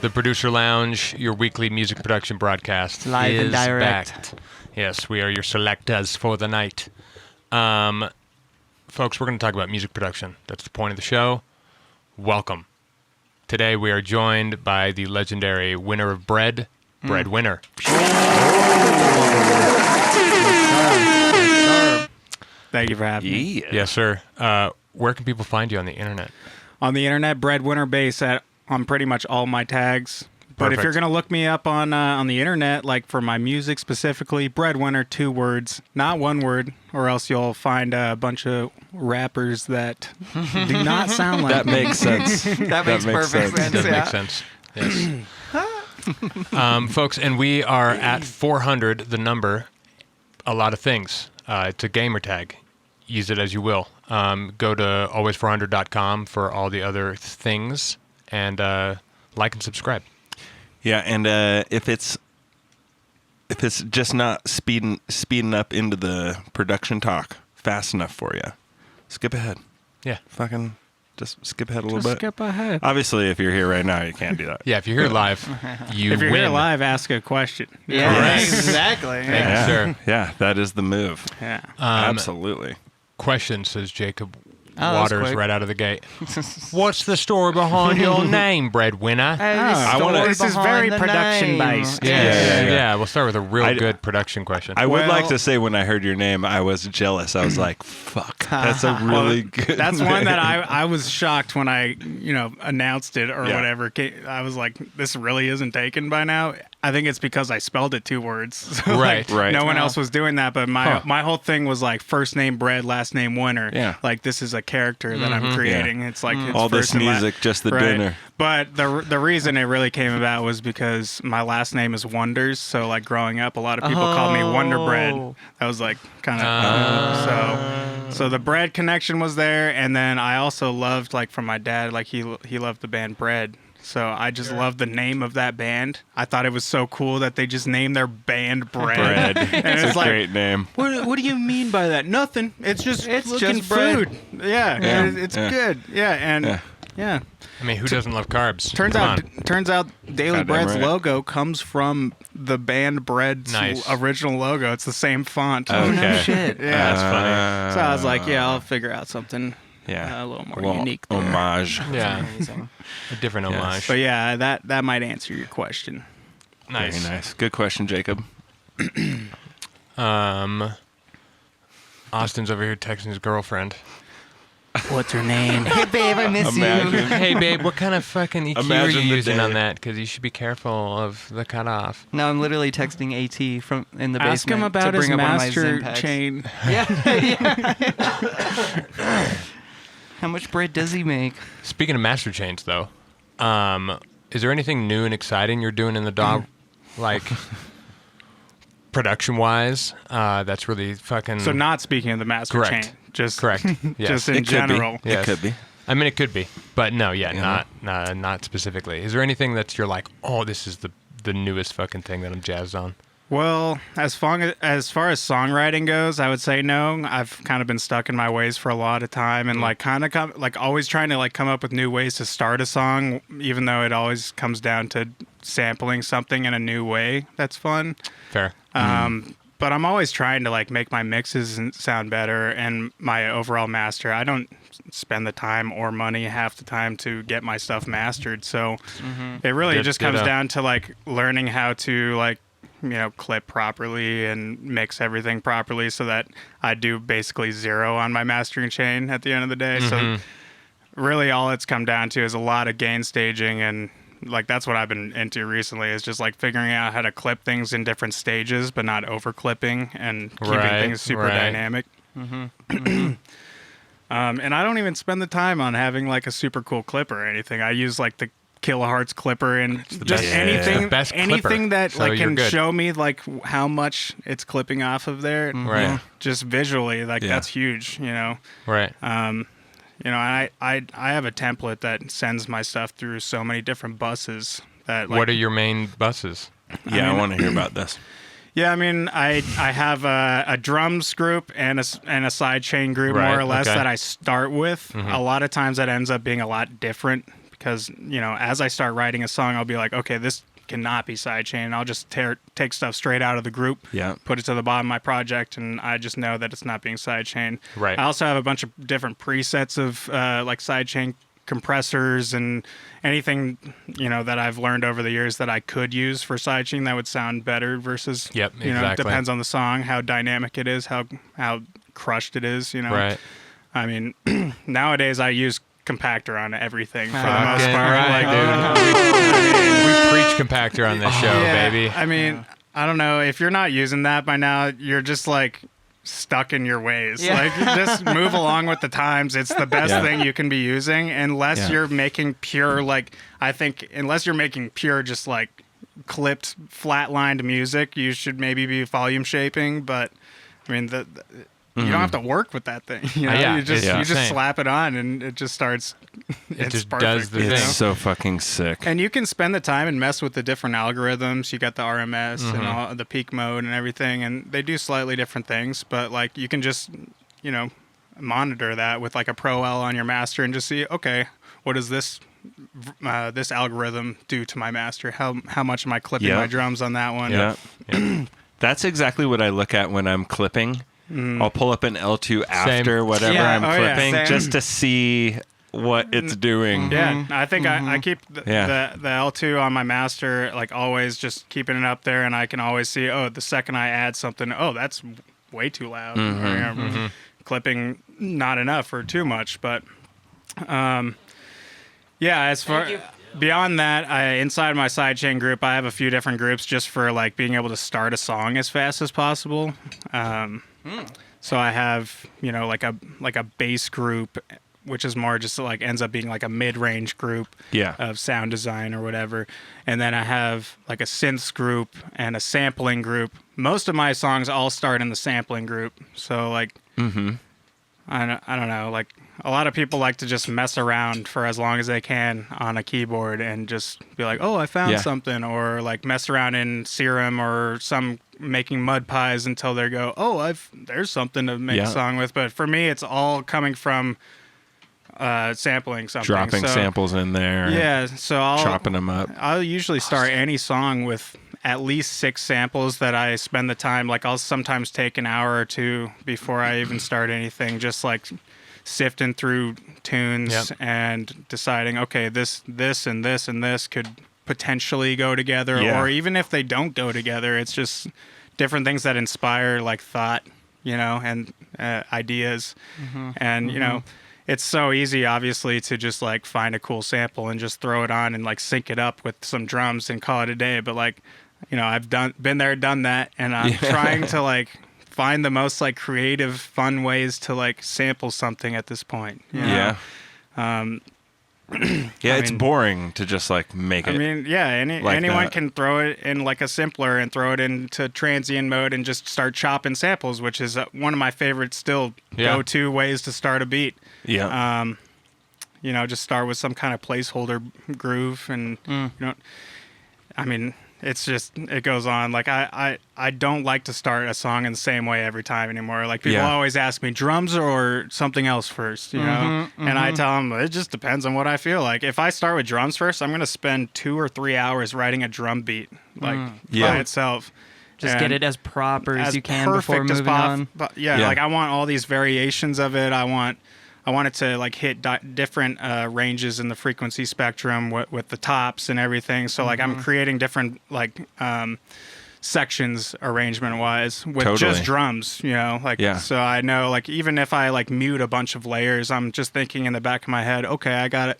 The Producer Lounge, your weekly music production broadcast, Live is and direct. back. Yes, we are your selectors for the night. Folks, we're going to talk about music production. That's the point of the show. Welcome. Today we are joined by the legendary winner of bread, Breadwinner. Thank you for having me. Yes, sir. Where can people find you on the internet? On the internet, Breadwinner base on pretty much all my tags. But Perfect. if you're gonna look me up on the internet, like for my music specifically, Breadwinner, 2 words, not 1 word, or else you'll find a bunch of rappers that do not sound like That me. makes sense. That makes perfect sense. It does yeah. make sense. Yes. Folks, and we are at 400, the number, a lot of things. It's a gamer tag. Use it as you will. Go to always400.com for all the other things, and like and subscribe. Yeah, and if it's just not speeding up into the production talk fast enough for you, skip ahead. Yeah. Fucking just skip ahead a little Just bit. skip ahead. Obviously, if you're here right now, you can't do that. Yeah, if you're here live, you If you're win. here live, ask a question. Yeah, Correct. exactly. Thank Yeah. you, sir. Yeah, that is the move. Yeah. Absolutely. Question, says Jacob Oh, that was Waters quick. right out of the gate. What's the story behind your name, Breadwinner? I wanna- This is very production based. Yeah. We'll start with a real I- good production question. I would Well- like to say when I heard your name, I was jealous. I was like, fuck, that's a really good That's one that name. I was shocked when I, announced it or Yeah. whatever. I was like, this really isn't taken by now. I think it's because I spelled it 2 words. So, Right. Right. No one Oh. else was doing that, but my whole thing was like first name Bread, last name Winner. Yeah. Like this is a character that I'm creating. It's like it's All this first and music, just the right. dinner. But the reason it really came about was because my last name is Wonders. So like growing up, a lot of people called me Wonder Bread. That was like kind of so the bread connection was there, and then I also loved like from my dad, like he loved the band Bread. So I just loved the name of that band. I thought it was so cool that they just named their band Bread. Bread. And It's a great name. What do you mean by that? Nothing. It's just fucking bread. food. Yeah, it's Yeah. good. Yeah, and yeah. I mean, who doesn't love carbs? Turns out Daily Goddamn Bread's right. logo comes from the band Bread's Nice. original logo. It's the same font. Okay. No shit. Yeah. That's funny. So I was like, yeah, I'll figure out something Yeah. a little more Well, unique there. homage. Yeah, Amazing. a different homage. But yeah, that might answer your question. Nice. Very nice. Good question, Jacob. Austin's over here texting his girlfriend. What's her name? Hey, babe, I miss Imagine. you. Hey, babe, what kind of fucking EQ are Imagine you the using day. on that? Because you should be careful of the cutoff. No, I'm literally texting AT from in the basement Ask him to about his bring up one of my master Zen packs. chain. How much bread does he make? Speaking of master chains, though, is there anything new and exciting you're doing in the DAW, like production-wise? That's really fucking. So not speaking of the master Correct. chain, just correct. Yes. just in It could be. general. Yes. It could be. I mean, it could be, but no, yeah, Yeah. not specifically. Is there anything that you're like, oh, this is the newest fucking thing that I'm jazzed on? Well, as far as songwriting goes, I would say no. I've kind of been stuck in my ways for a lot of time, and like kind of always trying to like come up with new ways to start a song, even though it always comes down to sampling something in a new way. That's fun. Fair. But I'm always trying to like make my mixes sound better and my overall master. I don't spend the time or money half the time to get my stuff mastered, so it really just comes Ditto. down to like learning how to like clip properly and mix everything properly so that I do basically 0 on my mastering chain at the end of the day. So really all it's come down to is a lot of gain staging, and like that's what I've been into recently is just like figuring out how to clip things in different stages but not over clipping and keeping Right, things super right. dynamic. And I don't even spend the time on having like a super cool clipper or anything. I use like the kilohertz clipper and just best- anything the best anything clipper, that so like you're can good. show me like how much it's clipping off of there. Right. Just visually, like Yeah. that's huge, Right. I have a template that sends my stuff through so many different buses that like What are your main buses? Yeah, I want to hear about this. Yeah, I mean, I have a drums group and a side chain group Right, more or less okay. that I start with. A lot of times that ends up being a lot different because, you know, as I start writing a song, I'll be like, okay, this cannot be sidechain. And I'll just take stuff straight out of the group, put it to the bottom of my project, and I just know that it's not being sidechained. Right. I also have a bunch of different presets of like sidechain compressors and anything, you know, that I've learned over the years that I could use for sidechain that would sound better versus, you know, it depends on the song, how dynamic it is, how crushed it is, you know. Right. I mean, nowadays I use compactor on everything for the most Fucking part. right, Like, we preach compactor on this show, yeah, baby. I mean, I don't know, if you're not using that by now, you're just like stuck in your ways. Like, just move along with the times. It's the best thing you can be using, unless you're making pure, like, I think unless you're making pure just like clipped flatlined music, you should maybe be volume shaping. But I mean, you don't have to work with that thing. You know? You just slap it on and it just starts. It just perfect, does the thing. It's so fucking sick. And you can spend the time and mess with the different algorithms. You got the RMS and all the peak mode and everything, and they do slightly different things. But like, you can just, you know, monitor that with like a Pro L on your master and just see, okay, what does this algorithm do to my master? How much am I clipping my drums on that one? Yeah. That's exactly what I look at when I'm clipping. I'll pull up an L2 after whatever I'm clipping just to see what it's doing. Yeah, I think I keep the L2 on my master, like always just keeping it up there, and I can always see, oh, the second I add something, oh, that's way too loud. Or, clipping not enough or too much. But as far beyond that, inside my sidechain group, I have a few different groups just for like being able to start a song as fast as possible. So I have, you know, like a bass group, which is more just like ends up being like a mid-range group of sound design or whatever. And then I have like a synths group and a sampling group. Most of my songs all start in the sampling group. So like, I don't know, like a lot of people like to just mess around for as long as they can on a keyboard and just be like, oh, I found something, or like mess around in Serum or making mud pies until they go, oh, there's something to make a song with. But for me, it's all coming from sampling something. Dropping samples in there. Yeah, so chopping them up. I'll usually start any song with at least 6 samples that I spend the time, like I'll sometimes take an hour or two before I even start anything, just like sifting through tunes and deciding, okay, this and this and this could potentially go together, or even if they don't go together, it's just different things that inspire like thought, you know, and ideas. And you know, it's so easy obviously to just like find a cool sample and just throw it on and like sync it up with some drums and call it a day. But like, you know, I've been there, done that, and I'm trying to like find the most like creative, fun ways to like sample something at this point. You know? It's boring to just like make it. I mean, anyone can throw it in like a simpler and throw it into transient mode and just start chopping samples, which is one of my favorite still go-to ways to start a beat. You know, just start with some kind of placeholder groove, and you know, I mean, it's just, it goes on. Like I don't like to start a song in the same way every time anymore. Like people always ask me, drums or something else first, you know? And I tell them, it just depends on what I feel like. If I start with drums first, I'm going to spend 2 or 3 hours writing a drum beat, like by itself. Just get it as proper as you can before moving on. Like I want all these variations of it. I want it to like hit different ranges in the frequency spectrum with the tops and everything. So like I'm creating different like sections arrangement wise with just drums, you know, like so I know like even if I like mute a bunch of layers, I'm just thinking in the back of my head, okay, I got a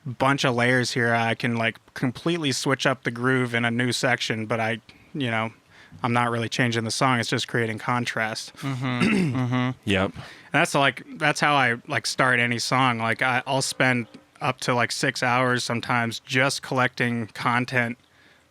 bunch of layers here. I can like completely switch up the groove in a new section, but I'm not really changing the song. It's just creating contrast. Yep. That's how I like start any song. Like I'll spend up to like 6 hours sometimes just collecting content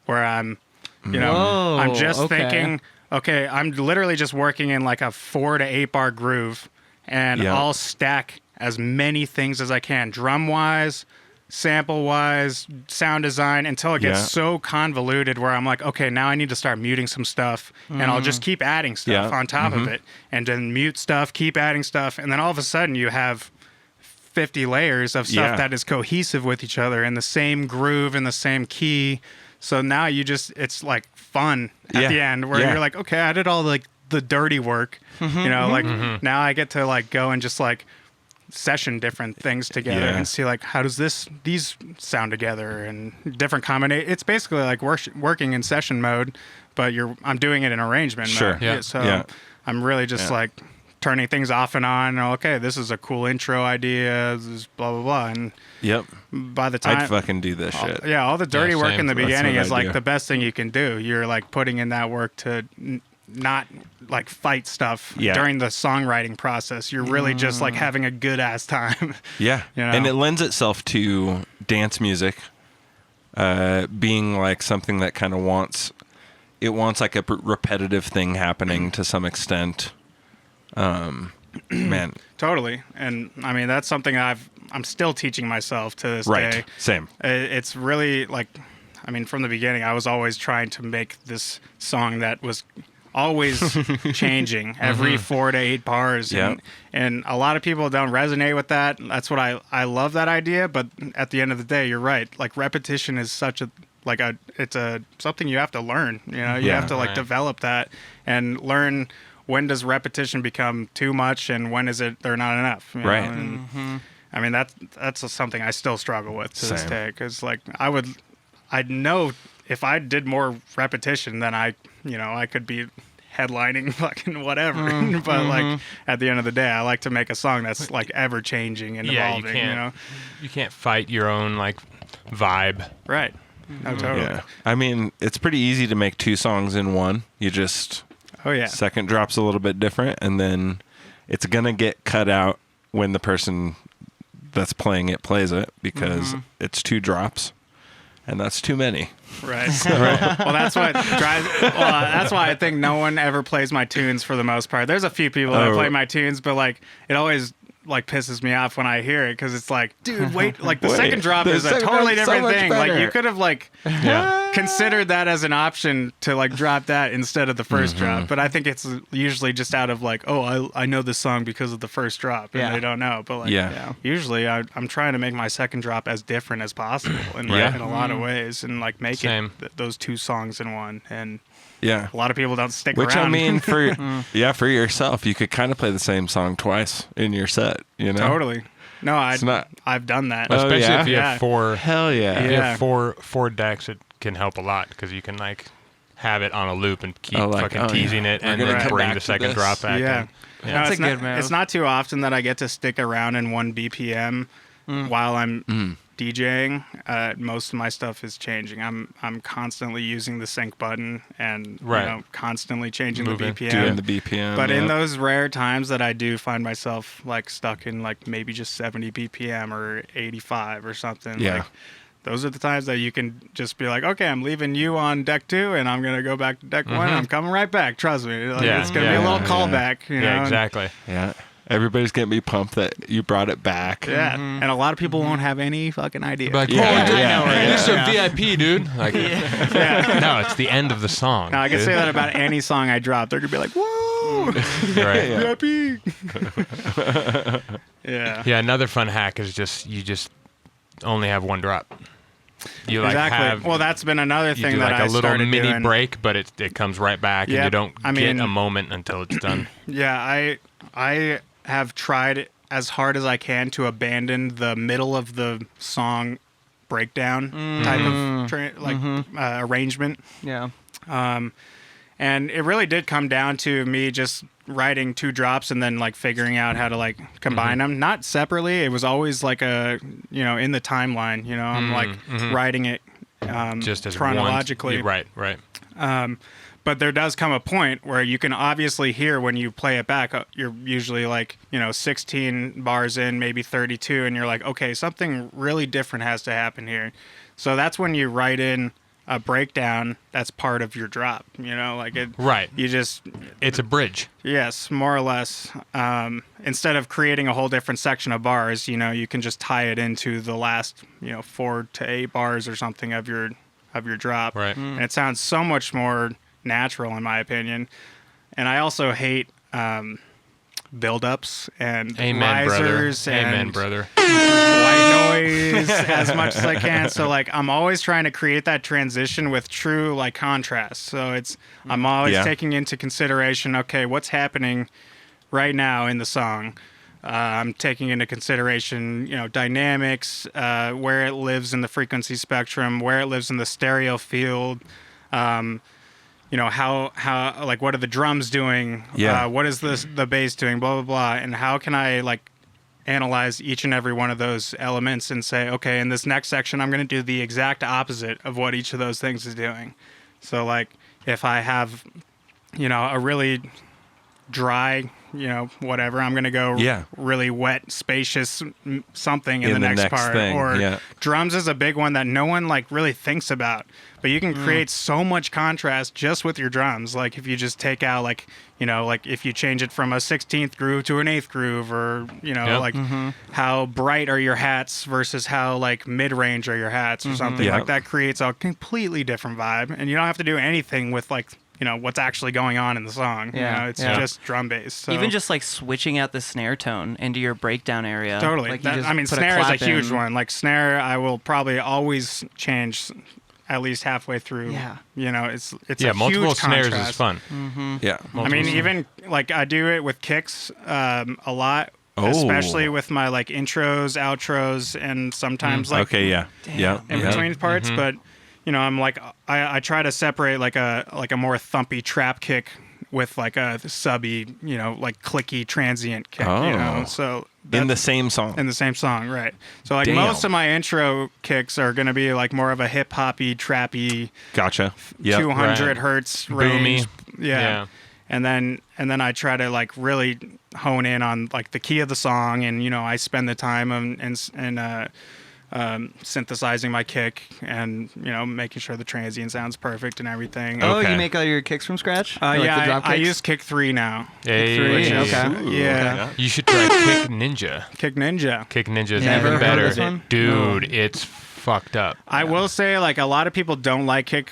where I'm, you know, I'm just thinking, okay, I'm literally just working in like a 4 to 8 bar groove, and I'll stack as many things as I can, drum wise, sample wise, sound design, until it gets so convoluted where I'm like, okay, now I need to start muting some stuff, and I'll just keep adding stuff on top of it, and then mute stuff, keep adding stuff, and then all of a sudden you have 50 layers of stuff that is cohesive with each other in the same groove in the same key. So now it's like fun at the end where you're like, okay, I did all like the dirty work, like now I get to like go and just like session different things together and see like how does these sound together and different combination. It's basically like working in session mode, but I'm doing it in arrangement mode. Yeah. So I'm really just like turning things off and on. Okay, this is a cool intro idea. This is blah blah blah. And by the time I'd fucking do this shit. Yeah, all the dirty work in the beginning is like do. the best thing you can do. You're like putting in that work to not like fight stuff during the songwriting process. You're really just like having a good ass time. And it lends itself to dance music being like something that kind of wants like a repetitive thing happening to some extent. Man, totally. And I mean that's something I'm still teaching myself to this day. Same. It's really like, I mean, from the beginning I was always trying to make this song that was always changing every 4 to 8 bars. And a lot of people don't resonate with that. That's what I love that idea. But at the end of the day, you're right. Like repetition is such it's something you have to learn, you have to like develop that and learn when does repetition become too much and when is there not enough. You know? And, I mean, that's something I still struggle with to this day. Cause like I'd know if I did more repetition, then I could be headlining fucking whatever. But like at the end of the day, I like to make a song that's like ever changing and evolving. You can't fight your own like vibe. Right. No, totally. Yeah. I mean, it's pretty easy to make 2 songs in one. You just second drop's a little bit different, and then it's gonna get cut out when the person that's playing it plays it because it's 2 drops. And that's too many. Right. Well, that's what drives. Well, that's why I think no one ever plays my tunes for the most part. There's a few people that play my tunes, but like it always like pisses me off when I hear it because it's like, dude, wait, like the second drop is a totally different thing. Like you could have like considered that as an option to like drop that instead of the first drop. But I think it's usually just out of like, oh, I know this song because of the first drop, and they don't know. But like, usually I'm trying to make my second drop as different as possible in a lot of ways, and like make it those 2 songs in one. And a lot of people don't stick around. Which I mean, for yourself, you could kind of play the same song twice in your set. Totally. No, I've done that. Especially if you have 4. Hell yeah. If you have four decks, it can help a lot because you can like have it on a loop and keep teasing it and then bring the second drop back. No, that's a good move. It's not too often that I get to stick around in 1 BPM while I'm DJing. Most of my stuff is changing. I'm constantly using the sync button and constantly changing the BPM. Doing the BPM. But in those rare times that I do find myself like stuck in like maybe just 70 BPM or 85 or something. Like, those are the times that you can just be like, okay, I'm leaving you on deck 2 and I'm going to go back to deck 1. I'm coming right back. Trust me. Like, it's going to be a little callback. You know? Exactly. Yeah. Everybody's going to be pumped that you brought it back. Yeah. And a lot of people won't have any fucking idea. Like, you're so VIP, dude. Like, no, it's the end of the song. No, I can say that about any song I drop. They're going to be like, whoa, VIP. Yeah, another fun hack is you just only have 1 drop. You like well, that's been another thing that I started doing. Like a little mini break, but it comes right back, and you don't get a moment until it's done. Yeah, I have tried as hard as I can to abandon the middle of the song breakdown type of arrangement. Yeah. And it really did come down to me just writing 2 drops and then like figuring out how to like combine them, not separately. It was always like a, in the timeline, I'm like writing it just as chronologically. Right. But there does come a point where you can obviously hear when you play it back, you're usually like, 16 bars in, maybe 32, and you're like, okay, something really different has to happen here. So that's when you write in a breakdown that's part of your drop, like it. Right. You just. It's a bridge. Yes, more or less. Instead of creating a whole different section of bars, you can just tie it into the last, 4 to 8 bars or something of your drop. Right. And it sounds so much more natural in my opinion. And I also hate buildups and Amen, risers brother. and Amen, brother. white noise as much as I can. So like I'm always trying to create that transition with true like contrast. So I'm always taking into consideration, okay, what's happening right now in the song. I'm taking into consideration, dynamics, where it lives in the frequency spectrum, where it lives in the stereo field. How like what are the drums doing? What is the bass doing? Blah blah blah. And how can I like analyze each and every one of those elements and say, okay, in this next section, I'm going to do the exact opposite of what each of those things is doing. So like if I have, a really dry, whatever, I'm going to go really wet, spacious something in the next part. Thing. Or drums is a big one that no one like really thinks about. But you can create so much contrast just with your drums. Like if you just take out like if you change it from a 16th groove to an 8th groove, or how bright are your hats versus how like mid-range are your hats or something like that creates a completely different vibe. And you don't have to do anything with like what's actually going on in the song. It's just drum bass. So. Even just like switching out the snare tone into your breakdown area. Totally. Like snare is a huge one. Like snare, I will probably always change at least halfway through. Yeah. It's a multiple huge snares contrast. is fun. Mm-hmm. Yeah. Even like I do it with kicks a lot. Especially with my like intros, outros, and sometimes like in between parts. But I'm like I try to separate like a more thumpy trap kick with like a subby, like clicky transient kick. So in the same song. In the same song, right? So like most of my intro kicks are going to be like more of a hip hoppy, trappy. Gotcha. Yeah. 200 hertz range. Boomy. Yeah. And then I try to like really hone in on like the key of the song, and I spend the time and synthesizing my kick and making sure the transient sounds perfect and everything. Oh, you make all your kicks from scratch? I use Kick 3 now. Hey. Kick 3. Okay. Yeah. You should try Kick Ninja. Kick Ninja. Kick Ninja is Never even heard of better. this one? Dude, it's fucked up. I will say like a lot of people don't like Kick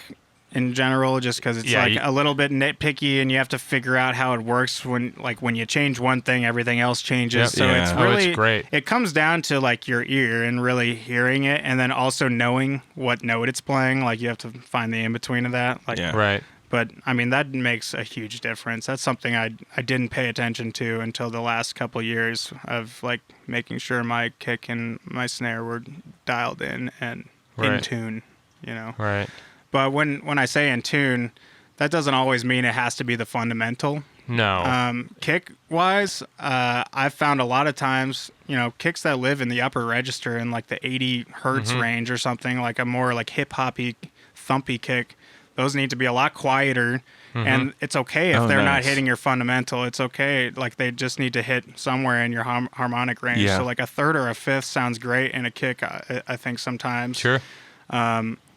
in general just because it's a little bit nitpicky, and you have to figure out how it works when you change one thing, everything else changes. So it's really it's great. It comes down to like your ear and really hearing it, and then also knowing what note it's playing. Like you have to find the in between of that. Right. But I mean that makes a huge difference. That's something I didn't pay attention to until the last couple of years of like making sure my kick and my snare were dialed in and in tune. Right. But when I say in tune, that doesn't always mean it has to be the fundamental. No. Kick wise, I've found a lot of times, kicks that live in the upper register in like the 80 hertz range or something, like a more like hip hoppy, thumpy kick. Those need to be a lot quieter, and it's okay if they're not hitting your fundamental. It's okay, like they just need to hit somewhere in your harmonic range. Yeah. So like a third or a fifth sounds great in a kick. I think sometimes. Sure.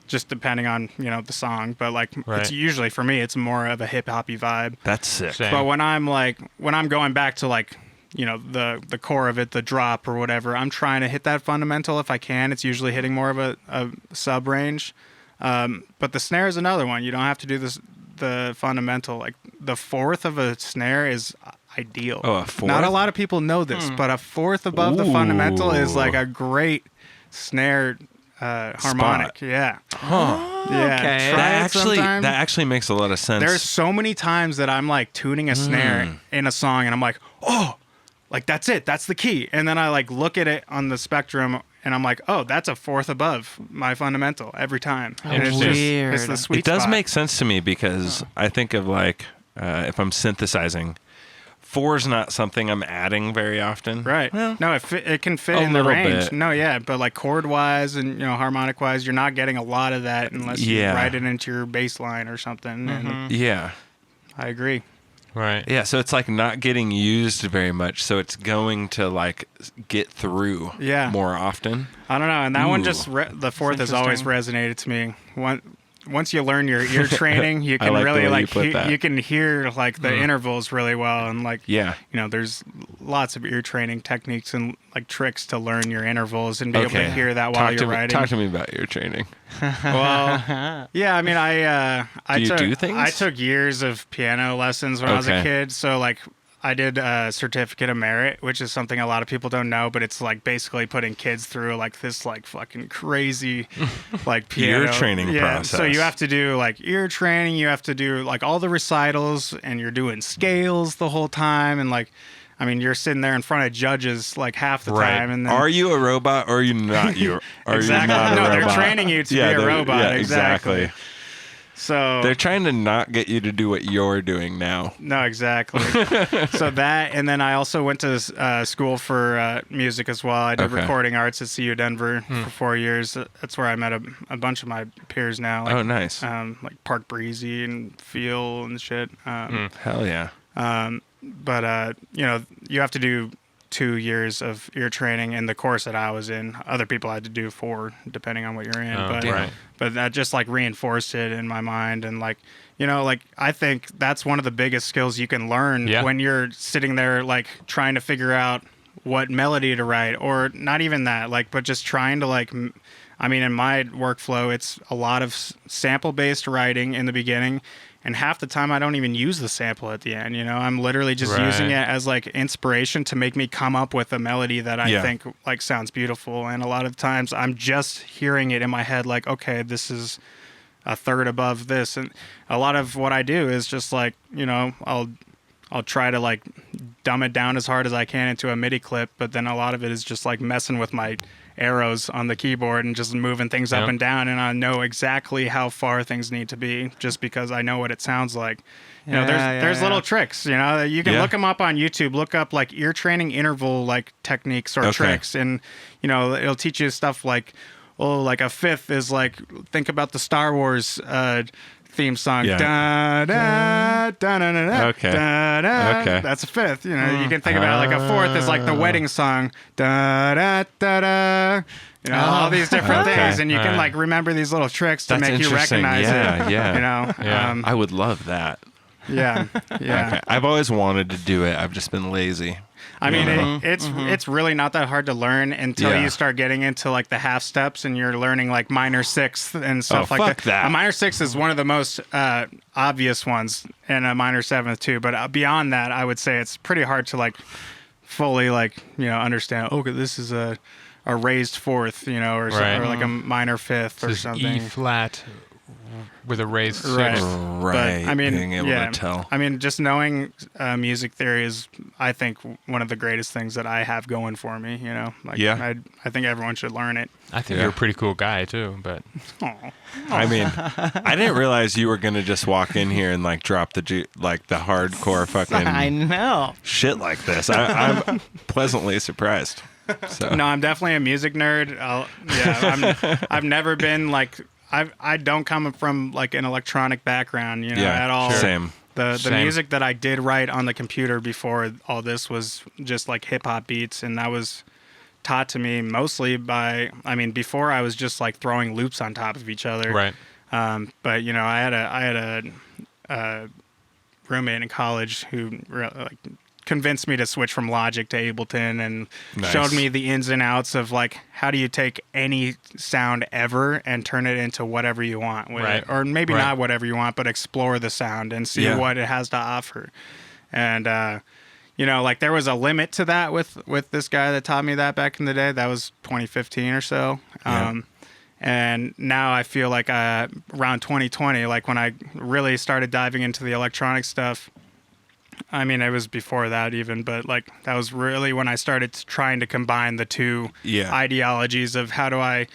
Just depending on the song, but like it's usually for me it's more of a hip hoppy vibe. That's sick. Same. But when I'm going back to like the core of it, the drop or whatever, I'm trying to hit that fundamental if I can. It's usually hitting more of a sub range. But the snare is another one. You don't have to do the fundamental. Like the fourth of a snare is ideal. Oh, a fourth? Not a lot of people know this, but a fourth above the fundamental is like a great snare. Harmonic, spot. Yeah. Huh. Yeah. Okay. That actually makes a lot of sense. There's so many times that I'm like tuning a snare in a song, and I'm like, oh, like that's it, that's the key, and then I like look at it on the spectrum, and I'm like, oh, that's a fourth above my fundamental every time. And it's weird. It's the sweet It does spot. make sense to me because I think of like if I'm synthesizing. 4 is not something I'm adding very often. Right. Well, no, it can fit a in the little range. bit. No, yeah, but like chord wise and harmonic wise, you're not getting a lot of that unless you write it into your bass line or something. And Yeah. I agree. Right. Yeah, so it's like not getting used very much, so it's going to like get through more often. I don't know, and that one just the fourth has always resonated to me. Once you learn your ear training, you can really like you can hear like the intervals really well, and like there's lots of ear training techniques and like tricks to learn your intervals and be able to hear that while you're writing. Talk to me about ear training. Well, yeah, I mean, I took years of piano lessons when I was a kid, so like I did a certificate of merit, which is something a lot of people don't know, but it's like basically putting kids through like this like fucking crazy like piano ear training process. So you have to do like ear training, you have to do like all the recitals, and you're doing scales the whole time, and like, I mean, you're sitting there in front of judges like half the time. And then, are you a robot or are you not? Exactly. You not no, a they're robot? training you to be a robot. Yeah, exactly. So they're trying to not get you to do what you're doing now. No, exactly. So that, and then I also went to school for music as well. I did recording arts at CU Denver for 4 years. That's where I met a bunch of my peers now. Like, oh, nice. Like Park Breezy and Feel and shit. Hell yeah. But you know, you have to do 2 years of ear training in the course that I was in. Other people had to do 4, depending on what you're in. But that just like reinforced it in my mind. And like, you know, like I think that's one of the biggest skills you can learn when you're sitting there like trying to figure out what melody to write, or not even that, like, but just trying to like, I mean, in my workflow, it's a lot of sample-based writing in the beginning. And half the time I don't even use the sample at the end, you know. I'm literally just using it as like inspiration to make me come up with a melody that I think like sounds beautiful. And a lot of times I'm just hearing it in my head like, okay, this is a third above this. And a lot of what I do is just like, you know, I'll try to like dumb it down as hard as I can into a MIDI clip, but then a lot of it is just like messing with my arrows on the keyboard and just moving things up and down, and I know exactly how far things need to be just because I know what it sounds like. You know, there's little tricks, you know, you can look them up on YouTube, look up like ear training interval like techniques or tricks, and you know, it'll teach you stuff like, oh, like a fifth is like, think about the Star Wars theme song. Da, da, da, da, da, da, da, da. That's a fifth. You know, you can think about it like a fourth is like the wedding song. Da, da, da, da. You know, all these different things, and you can like remember these little tricks to make you recognize it. Yeah. You know, I would love that. Yeah. I've always wanted to do it. I've just been lazy. I mean, it's really not that hard to learn until you start getting into like the half steps and you're learning like minor sixth and stuff like that. A minor sixth is one of the most obvious ones, and a minor seventh too. But beyond that, I would say it's pretty hard to like fully like, you know, understand. Okay, this is a raised fourth, you know, or like a minor fifth or something. E flat with a raised sixth. Right. But, I mean, being able to tell. I mean, just knowing music theory is, I think, one of the greatest things that I have going for me, you know? Like, I think everyone should learn it. I think you're a pretty cool guy, too, but... I mean, I didn't realize you were going to just walk in here and, like, drop the hardcore fucking... I know. Shit like this. I'm pleasantly surprised. So. No, I'm definitely a music nerd. I've never been, like... I don't come from like an electronic background, you know, at all. Same. The music that I did write on the computer before all this was just like hip hop beats, and that was taught to me mostly by, I mean, before I was just like throwing loops on top of each other. Right. But you know, I had a roommate in college who like convinced me to switch from Logic to Ableton, and showed me the ins and outs of like how do you take any sound ever and turn it into whatever you want with it, or maybe not whatever you want, but explore the sound and see what it has to offer. And you know, like there was a limit to that with this guy that taught me that back in the day. That was 2015 or so. And now I feel like around 2020, like when I really started diving into the electronic stuff, I mean, it was before that even, but like that was really when I started trying to combine the two ideologies of how do I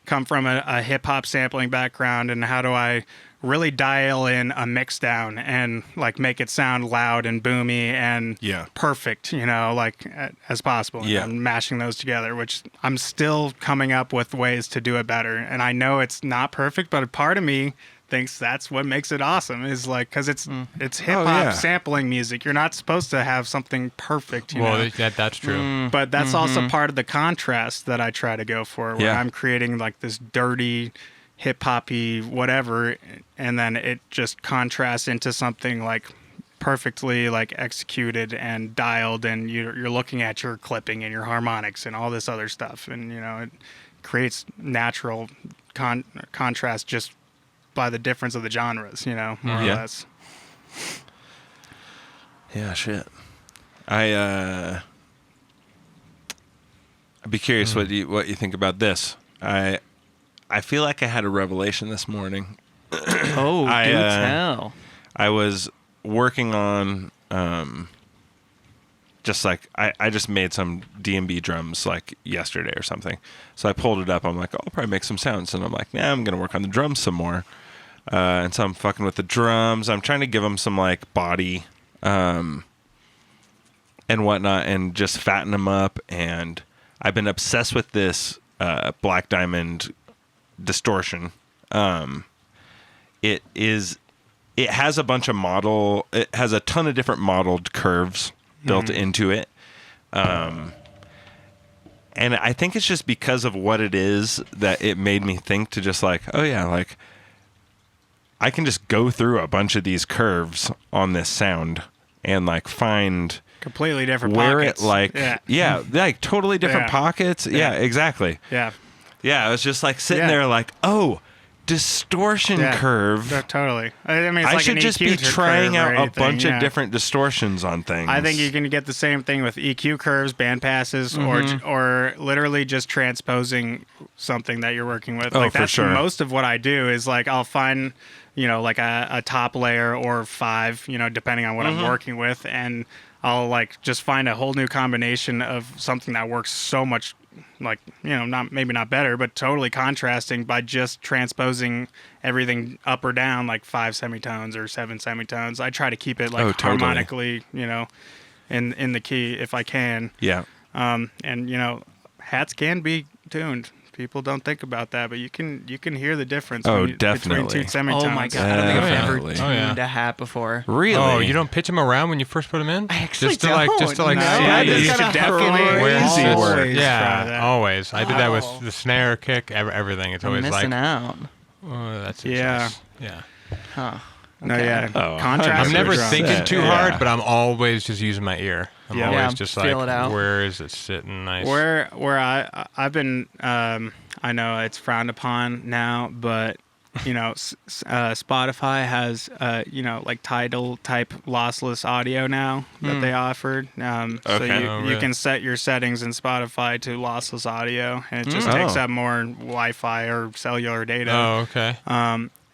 come from a hip hop sampling background and how do I really dial in a mix down and like make it sound loud and boomy and perfect, you know, like as possible. And I'm mashing those together, which I'm still coming up with ways to do it better. And I know it's not perfect, but a part of me thinks that's what makes it awesome, is like, because it's hip hop sampling music. You're not supposed to have something perfect, you know? That's true. But that's also part of the contrast that I try to go for, where I'm creating like this dirty hip hoppy whatever, and then it just contrasts into something like perfectly like executed and dialed, and you're looking at your clipping and your harmonics and all this other stuff, and you know, it creates natural contrast just by the difference of the genres, you know, more or less. Yeah, shit. I'd be curious what you think about this. I feel like I had a revelation this morning. Oh, do tell. I was working on just like I just made some D&B drums like yesterday or something. So I pulled it up. I'm like, I'll probably make some sounds, and I'm like, nah, I'm gonna work on the drums some more. And so I'm fucking with the drums. I'm trying to give them some like body and whatnot, and just fatten them up. And I've been obsessed with this Black Diamond distortion. It has a bunch of it has a ton of different modeled curves built into it. And I think it's just because of what it is that it made me think to just like, oh yeah, like I can just go through a bunch of these curves on this sound and like find completely different where pockets. It like, like totally different pockets. Yeah, exactly. Yeah. Yeah. I was just like sitting there like, oh, distortion curve. Totally. I mean, it's I like should an just EQ be trying out anything, a bunch of different distortions on things. I think you can get the same thing with EQ curves, band passes, or literally just transposing something that you're working with. Oh, like for that's sure. Most of what I do is like I'll find, like a top layer or 5, depending on what I'm working with, and I'll like just find a whole new combination of something that works so much, like, not better, but totally contrasting by just transposing everything up or down like 5 semitones or 7 semitones. I try to keep it like harmonically, in the key if I can. Yeah. And hats can be tuned. People don't think about that, but you can hear the difference. Definitely. Between 2 semitones. Oh my god! I don't think I've ever Definitely. tuned a hat before. Really? Oh, you don't pitch them around when you first put them in? I actually just to like don't. see. Yeah, you That's should kinda definitely crazy always work. try Yeah, that. always. I did that with Wow. the snare, kick, everything. It's I'm always missing like, out. oh, that's Yeah. yeah. Huh. No, Okay. yeah. Oh, Contrast. I'm never for drums. thinking too Yeah. hard, but I'm always just using my ear. I'm Yeah. always Yeah, just feel like, it out. where is it sitting nice? Where I've been, I know it's frowned upon now, but Spotify has like Tidal type lossless audio now that they offered. So Okay. you, Oh, you really? can set your settings in Spotify to lossless audio, and it just takes up more Wi-Fi or cellular data. Oh, okay.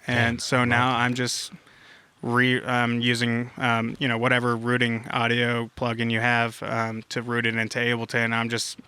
And so now I'm just using whatever routing audio plugin you have to route it into Ableton. I'm just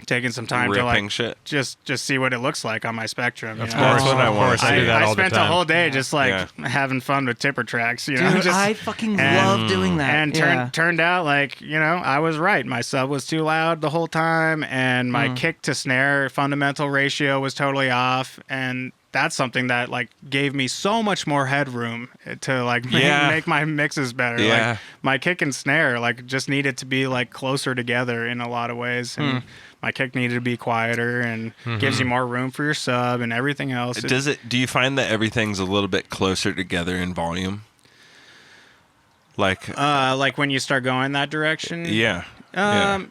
taking some time to Ripping like shit. just see what it looks like on my Spectrum. Of you know? course, That's what I of want. course. I do that I all the spent time. a whole day just like Yeah. having fun with tipper tracks. Dude, Just, I fucking and- love doing that. and turned out like I was right. My sub was too loud the whole time, and my kick to snare fundamental ratio was totally off, and that's something that like gave me so much more headroom to like make my mixes better. Yeah. Like my kick and snare like just needed to be like closer together in a lot of ways, and my kick needed to be quieter, and gives you more room for your sub and everything else. Do you find that everything's a little bit closer together in volume? Like when you start going that direction. yeah.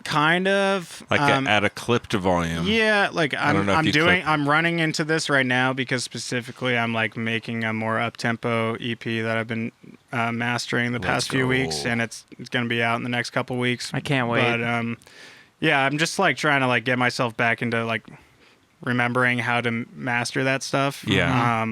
Kind of. Like at a clipped volume. Yeah, like don't know if you I'm running into this right now because specifically I'm like making a more up-tempo EP that I've been mastering the past few weeks, and it's going to be out in the next couple weeks. I can't wait. But yeah, I'm just like trying to like get myself back into like remembering how to master that stuff. Yeah.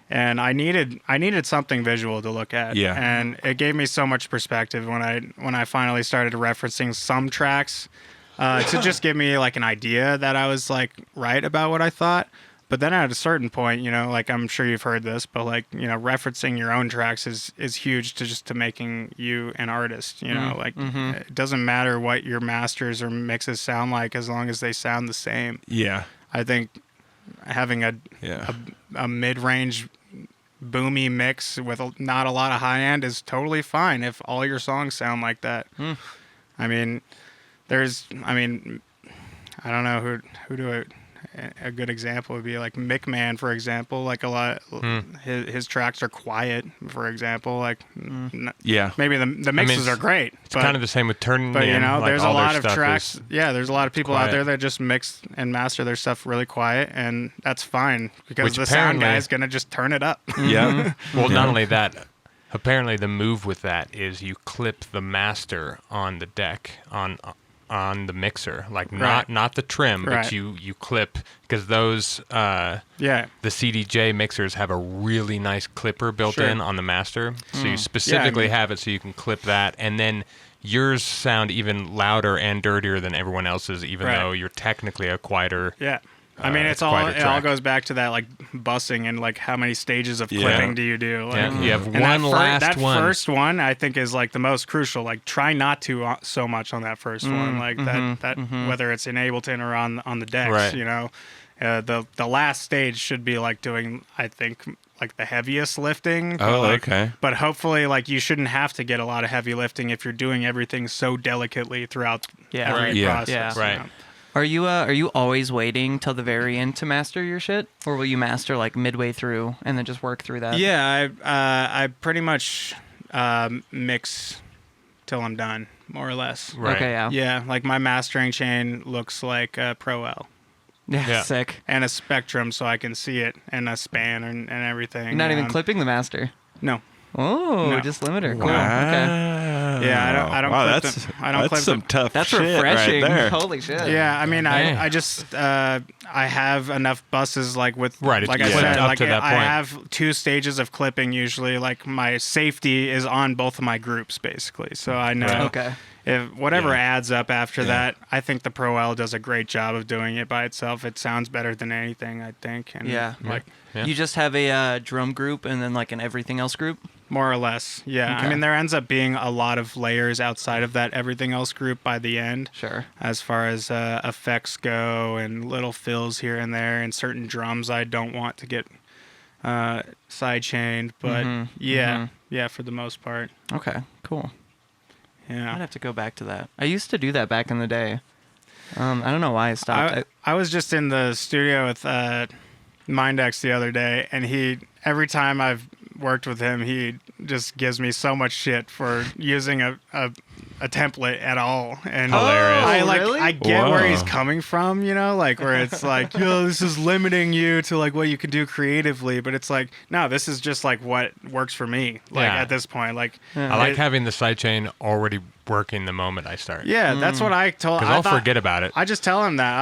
And I needed something visual to look at. Yeah. And it gave me so much perspective when I finally started referencing some tracks to just give me like an idea that I was like right about what I thought. But then at a certain point, like I'm sure you've heard this, but like, referencing your own tracks is huge to making you an artist, it doesn't matter what your masters or mixes sound like as long as they sound the same. Yeah. I think having a mid-range boomy mix with not a lot of high end is totally fine if all your songs sound like that. I mean, I don't know a good example would be like Mickman, for example. Like a lot, his tracks are quiet, for example. Like, maybe the mixes are great. It's kind of the same with Turning. But like there's a all their lot of stuff tracks. is There's a lot of people out quiet. there that just mix and master their stuff really quiet, and that's fine because Which the sound apparently- guy is gonna just turn it up. Yeah. Well, not only that, Apparently, the move with that is you clip the master on the deck on the mixer, like not the trim, but you clip, because those the CDJ mixers have a really nice clipper built in on the master, so you specifically have it so you can clip that, and then yours sound even louder and dirtier than everyone else's, even though you're technically a quieter. Yeah. I mean, it all goes back to that, like, bussing and, like, how many stages of clipping do you do? Like, you have one last one. That first one, I think, is, like, the most crucial. Like, try not to so much on that first one. Like, whether it's in Ableton or on the decks, you know. The last stage should be, like, doing, I think, like, the heaviest lifting. Okay. But hopefully, like, you shouldn't have to get a lot of heavy lifting if you're doing everything so delicately throughout every process. Yeah. Right. Are you always waiting till the very end to master your shit, or will you master like midway through and then just work through that? Yeah, I pretty much mix till I'm done, more or less. Right. Okay, yeah. Yeah, like my mastering chain looks like a Pro L. Yeah, sick. And a Spectrum, so I can see it, and a span and everything. You're not even clipping the master. No. Oh, just limiter. Cool. Wow. Okay. Yeah, I don't. Wow, clip them. I don't that's clip some them. tough. That's shit refreshing. Right there. Holy shit. Yeah, I mean, I just I have enough buses like with like I said, up like to that I point. have 2 stages of clipping usually. Like my safety is on both of my groups basically, so I know. Okay. If whatever adds up after that, I think the Pro L does a great job of doing it by itself. It sounds better than anything, I think. And you just have a drum group and then like an everything else group? More or less, yeah. Okay. I mean, there ends up being a lot of layers outside of that everything else group by the end. Sure. As far as effects go and little fills here and there and certain drums I don't want to get sidechained. But yeah, for the most part. Okay, cool. Yeah. I'd have to go back to that. I used to do that back in the day. I don't know why I stopped. I was just in the studio with Mindex the other day, and every time I've worked with him, he just gives me so much shit for using a template at all. And hilarious. I get where he's coming from, you know, like where it's like, yo, this is limiting you to like what you can do creatively, but it's like, no, this is just like what works for me. Like at this point, like I like having the sidechain already working the moment I start. Yeah, that's what I told. Because I'll forget about it. I just tell him that.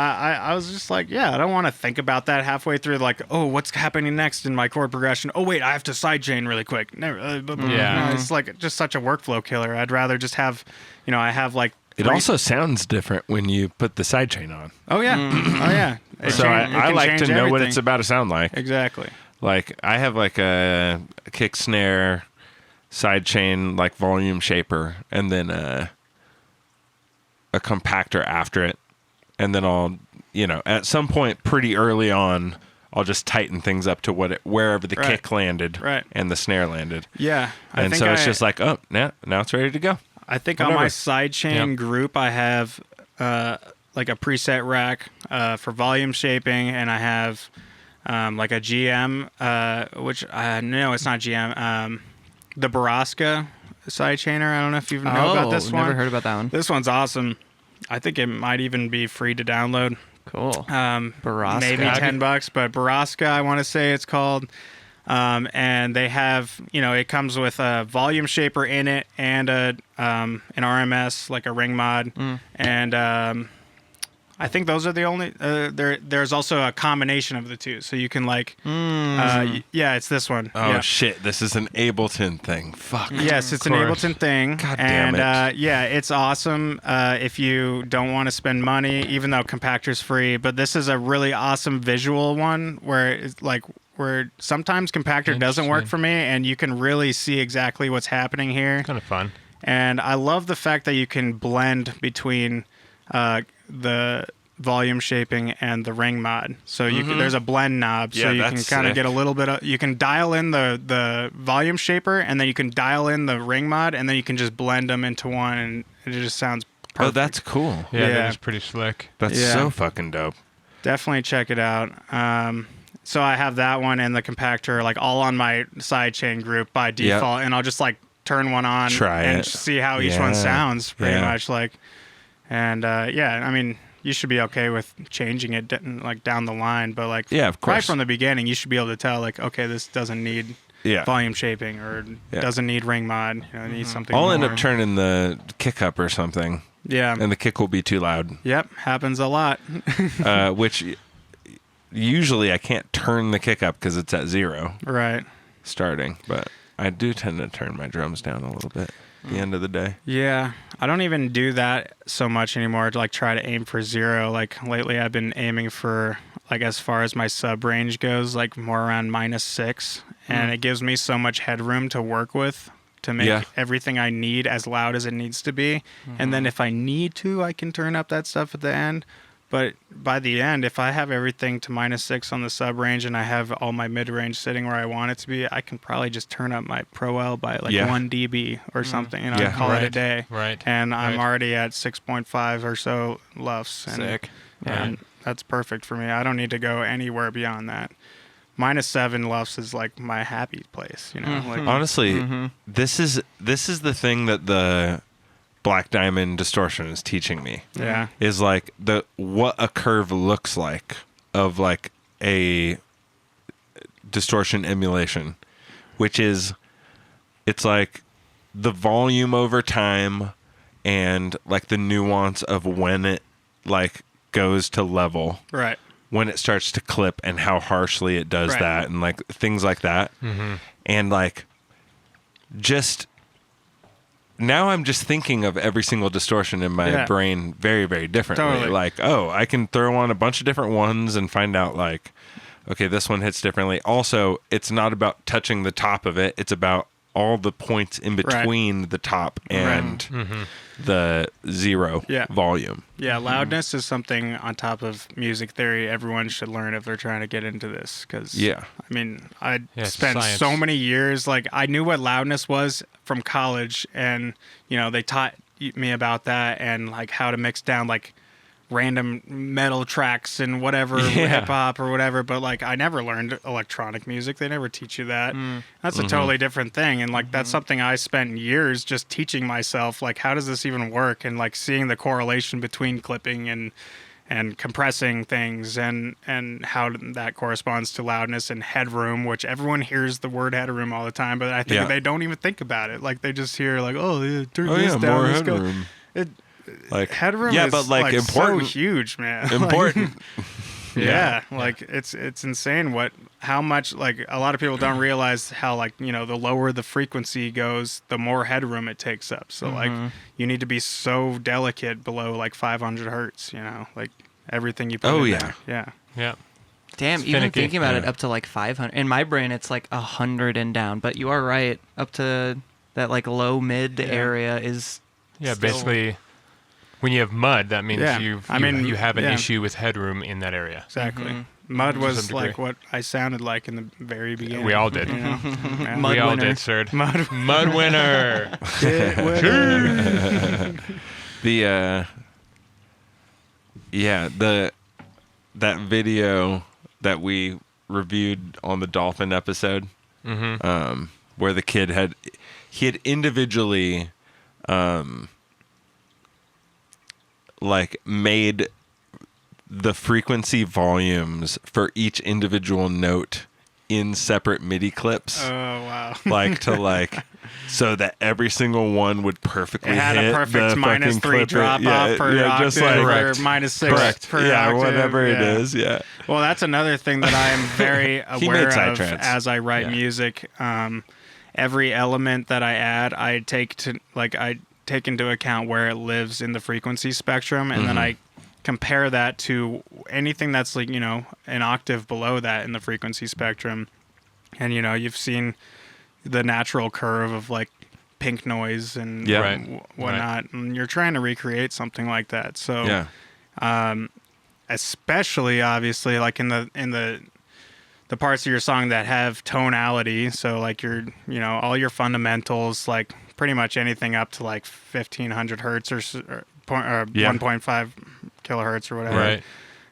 I was just like, yeah, I don't want to think about that halfway through. Like, oh, what's happening next in my chord progression? Oh, wait, I have to sidechain really quick. Never. It's like just such a workflow killer. I'd rather just have, I have like. It also sounds different when you put the sidechain on. Oh yeah, oh yeah. So I like to know what it's about to sound like. Exactly. Like I have like a kick snare sidechain like volume shaper, and then a compactor after it, and then I'll at some point pretty early on I'll just tighten things up to wherever the kick landed and the snare landed. Yeah, and so it's just like, oh, now it's ready to go. I think on my sidechain group I have like a preset rack for volume shaping, and I have like a GM, which no, it's not GM. The Baraska sidechainer. I don't know if you know about this one. Never heard about that one. This one's awesome. I think it might even be free to download. Cool. Baraska. Maybe $10, but Baraska, I want to say it's called. And they have, it comes with a volume shaper in it and an RMS, like a ring mod. And I think those are the only. There's also a combination of the two, so you can like. It's this one. Oh shit! This is an Ableton thing. Fuck. Yes, it's an Ableton thing. God damn it. It's awesome if you don't want to spend money, even though compactor's free. But this is a really awesome visual one where it's like where sometimes compactor doesn't work for me, and you can really see exactly what's happening here. Kind of fun. And I love the fact that you can blend between the volume shaping and the ring mod. So you can, there's a blend knob, so you can kind of get a little bit of, you can dial in the volume shaper, and then you can dial in the ring mod, and then you can just blend them into one, and it just sounds perfect. Oh, that's cool. Yeah, that is pretty slick. That's so fucking dope. Definitely check it out. So I have that one and the compactor like all on my sidechain group by default, and I'll just like turn one on and see how each one sounds pretty much like. And I mean, you should be okay with changing it like down the line, but like of course. right from the beginning, you should be able to tell like, okay, this doesn't need volume shaping or doesn't need ring mod. You know, needs something. I'll more. end up turning the kick up or something. Yeah. And the kick will be too loud. Yep, happens a lot. Which usually I can't turn the kick up because it's at 0. Right. Starting, but I do tend to turn my drums down a little bit at the end of the day. Yeah, I don't even do that so much anymore to like try to aim for 0. Like lately I've been aiming for like as far as my sub range goes, like more around -6, and it gives me so much headroom to work with to make everything I need as loud as it needs to be. And then if I need to, I can turn up that stuff at the end. But by the end, if I have everything to -6 on the sub range and I have all my mid range sitting where I want it to be, I can probably just turn up my Pro L by like 1 dB or something, you know, and call it a day. Right. And I'm already at 6.5 or so LUFS. And, Sick. And that's perfect for me. I don't need to go anywhere beyond that. -7 LUFS is like my happy place, you know. Like Honestly, this is the thing that the Black Diamond distortion is teaching me. Yeah. Is like what a curve looks like of like a distortion emulation, which is it's like the volume over time and like the nuance of when it like goes to level. Right. When it starts to clip and how harshly it does that and like things like that. And like just now I'm just thinking of every single distortion in my brain very, very differently. Totally. Like, oh, I can throw on a bunch of different ones and find out like, okay, this one hits differently. Also, it's not about touching the top of it. It's about all the points in between the top and the 0 volume. Yeah, loudness is something on top of music theory everyone should learn if they're trying to get into this. Because, I mean, I spent so many years, like, I knew what loudness was from college, and, you know, they taught me about that and, like, how to mix down, like, random metal tracks and whatever, hip hop or whatever, but like I never learned electronic music. They never teach you that. That's a totally different thing, and like that's something I spent years just teaching myself, like how does this even work, and like seeing the correlation between clipping and compressing things and how that corresponds to loudness and headroom, which everyone hears the word headroom all the time, but I think they don't even think about it. Like they just hear like, oh yeah, turn this down, more let's headroom. Go. Like headroom is but like important, so huge, man. Important. Like it's insane how much, like a lot of people don't realize how, like, you know, the lower the frequency goes, the more headroom it takes up. So like you need to be so delicate below like 500 hertz, you know, like everything you put in there. Yeah. Damn, It's even finicky. thinking about it, up to like 500. In my brain, it's like 100 and down. But you are right, up to that like low mid area is. Yeah, basically, when you have mud, that means you have an yeah. issue with headroom in that area. Exactly. Mud was like what I sounded like in the very beginning. We all did. You know? Yeah. Mud we all winner. did, sir. Mud winner. That video that we reviewed on the dolphin episode, where the kid had individually like made the frequency volumes for each individual note in separate MIDI clips. Oh wow! So that every single one would perfectly it had hit a perfect the -3 fucking drop off per octave, just like, or correct. -6 per octave. Whatever it is. Yeah. Well, that's another thing that I am very aware of Sidetrans. as I write music. Every element that I add, I take into account where it lives in the frequency spectrum, and then I compare that to anything that's like, you know, an octave below that in the frequency spectrum. And, you know, you've seen the natural curve of like pink noise and whatnot, and you're trying to recreate something like that. So, especially obviously like in the parts of your song that have tonality. So like all your fundamentals, like pretty much anything up to like 1500 hertz or 1.5 kilohertz or whatever. Right.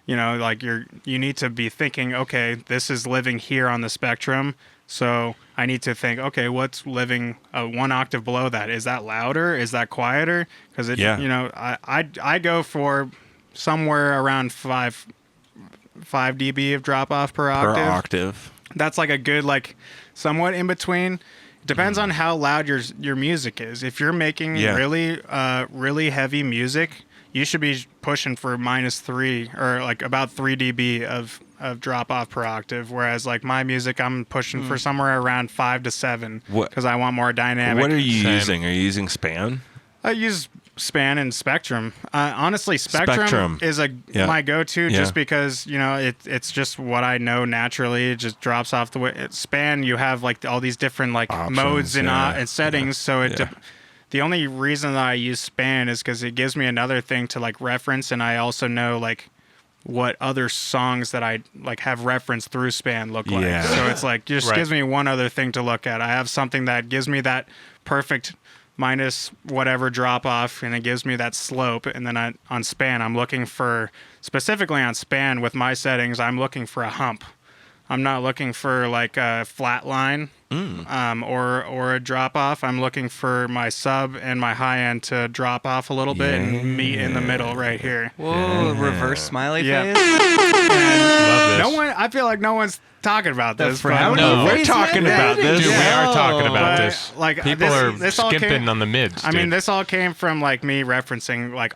You know, like you need to be thinking, okay, this is living here on the spectrum. So I need to think, okay, what's living 1 octave below that? Is that louder? Is that quieter? Because you know, I go for somewhere around 5 dB of drop off per octave. that's like a good like somewhat in between. Depends on how loud your music is. If you're making really heavy music, you should be pushing for -3 or like about 3 dB of drop off per octave. Whereas like my music, I'm pushing for somewhere around 5 to 7 because I want more dynamic. What are you using? Are you using Span? I use Span and Spectrum. Honestly, Spectrum is my go-to just because, you know, it's just what I know naturally. It just drops off the way. Span, you have like all these different like options, modes and settings. So the only reason that I use Span is because it gives me another thing to like reference, and I also know like what other songs that I like have referenced through Span look like. So it's like just gives me one other thing to look at. I have something that gives me that perfect minus whatever drop off, and it gives me that slope. And then on Span, I'm looking for, specifically on Span with my settings, I'm looking for a hump. I'm not looking for like a flat line or a drop off. I'm looking for my sub and my high end to drop off a little bit and meet in the middle right here. Whoa, reverse smiley face. I feel like no one's talking about this. No, we're talking about this. Dude, we are talking about this. Like people are this skimping on the mids. I mean, this all came from like me referencing like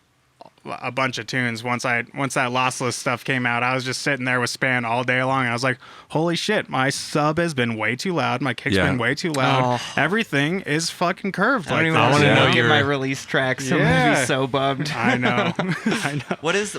a bunch of tunes. Once that lossless stuff came out, I was just sitting there with Span all day long. And I was like, holy shit, my sub has been way too loud. My kick's been way too loud. Everything is fucking curved. I want to know my release tracks. I'm gonna be so bummed. I know. I know. What is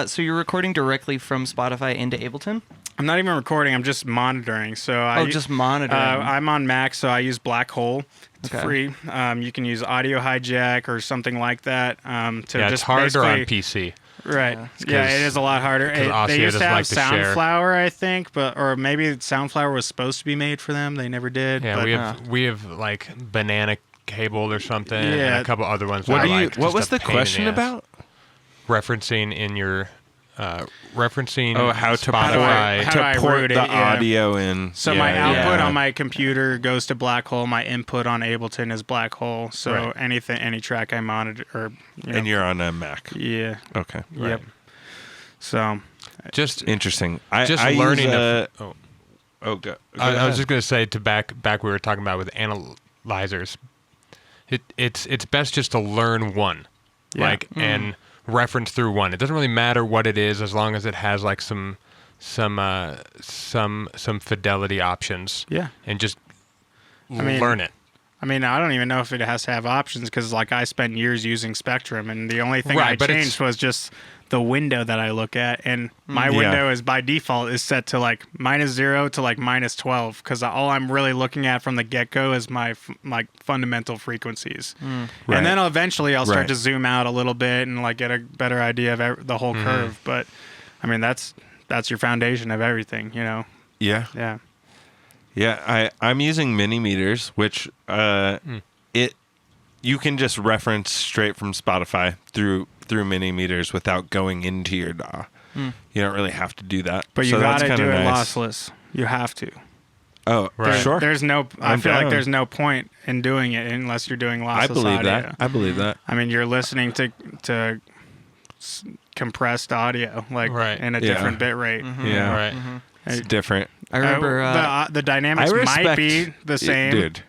so you're recording directly from Spotify into Ableton? I'm not even recording. I'm just monitoring. So just monitoring. I'm on Mac, so I use Black Hole. It's free. You can use Audio Hijack or something like that. It's harder on PC. Right. Yeah, it is a lot harder. They used to have Soundflower, I think, or maybe Soundflower was supposed to be made for them. They never did. Yeah, we have like Banana Cable or something, and a couple other ones. What was the question about? Referencing in your how Spotify, to port the audio in. So my output on my computer goes to Black Hole. My input on Ableton is Black Hole. So any track I monitor, and you're on a Mac. Yeah. Okay. Right. Yep. So just interesting. I learning. Go I was just gonna say back we were talking about with analyzers. It's best just to learn one, and reference through one. It doesn't really matter what it is as long as it has like some fidelity options. Yeah. And just learn it. I mean, I don't even know if it has to have options because like I spent years using Spectrum, and the only thing I changed was just the window that I look at, and my window is by default is set to like -0 to like -12 because all I'm really looking at from the get-go is my fundamental frequencies. And then eventually I'll start to zoom out a little bit and like get a better idea of the whole curve. But I mean, that's your foundation of everything, you know? Yeah. I'm using mini meters, which you can just reference straight from Spotify through mini meters without going into your DAW. You don't really have to do that. But you gotta do it lossless. You have to. Oh, sure. There's no. I feel like there's no point in doing it unless you're doing lossless audio. I believe that. I mean, you're listening to compressed audio, like in a different bit rate. It's different. I remember the dynamics might be the same, dude.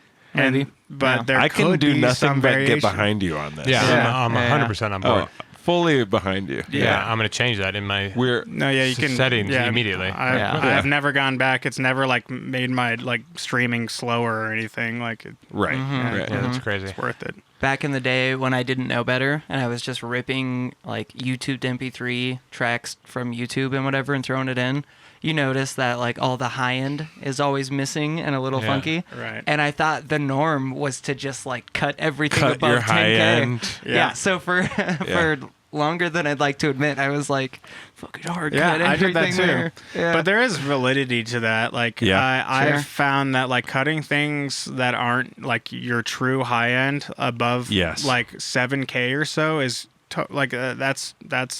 But there I can could do be nothing some but variation. get behind you on this. I'm 100% on board. Fully behind you. Yeah, I'm going to change that in my settings immediately. I've never gone back. It's never like made my like streaming slower or anything. Like that's crazy. It's worth it. Back in the day when I didn't know better and I was just ripping like YouTube to MP3 tracks from YouTube and whatever and throwing it in, you notice that like all the high end is always missing and a little funky. Right. And I thought the norm was to just like cut everything cut above your 10K. high end. Yeah. So for longer than I'd like to admit, I was like fucking hard cut I did everything that too. there. Yeah. But there is validity to that. Like I've found that like cutting things that aren't like your true high end above like 7K or so is that's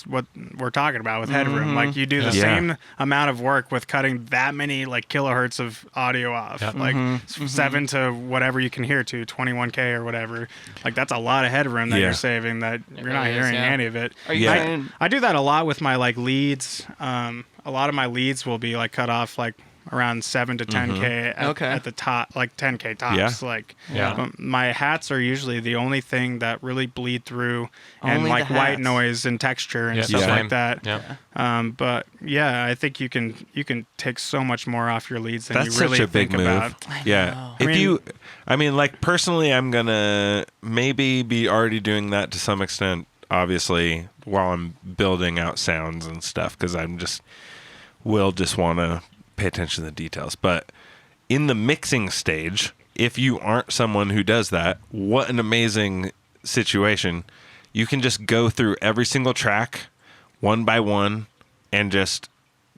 what we're talking about with headroom. Like you do the same amount of work with cutting that many like kilohertz of audio off, like 7 to whatever you can hear to 21K or whatever. Like that's a lot of headroom that you're saving that you're not hearing any of it. Are you saying? I do that a lot with my like leads. A lot of my leads will be like cut off like around 7 to 10K at the top, like 10K tops. My hats are usually the only thing that really bleed through, and like white noise and texture and stuff like that. But yeah, I think you can take so much more off your leads than you really think about. Yeah. Like personally, I'm gonna maybe be already doing that to some extent, obviously, while I'm building out sounds and stuff, because will just want to pay attention to the details. But in the mixing stage, if you aren't someone who does that, what an amazing situation. You can just go through every single track one by one and just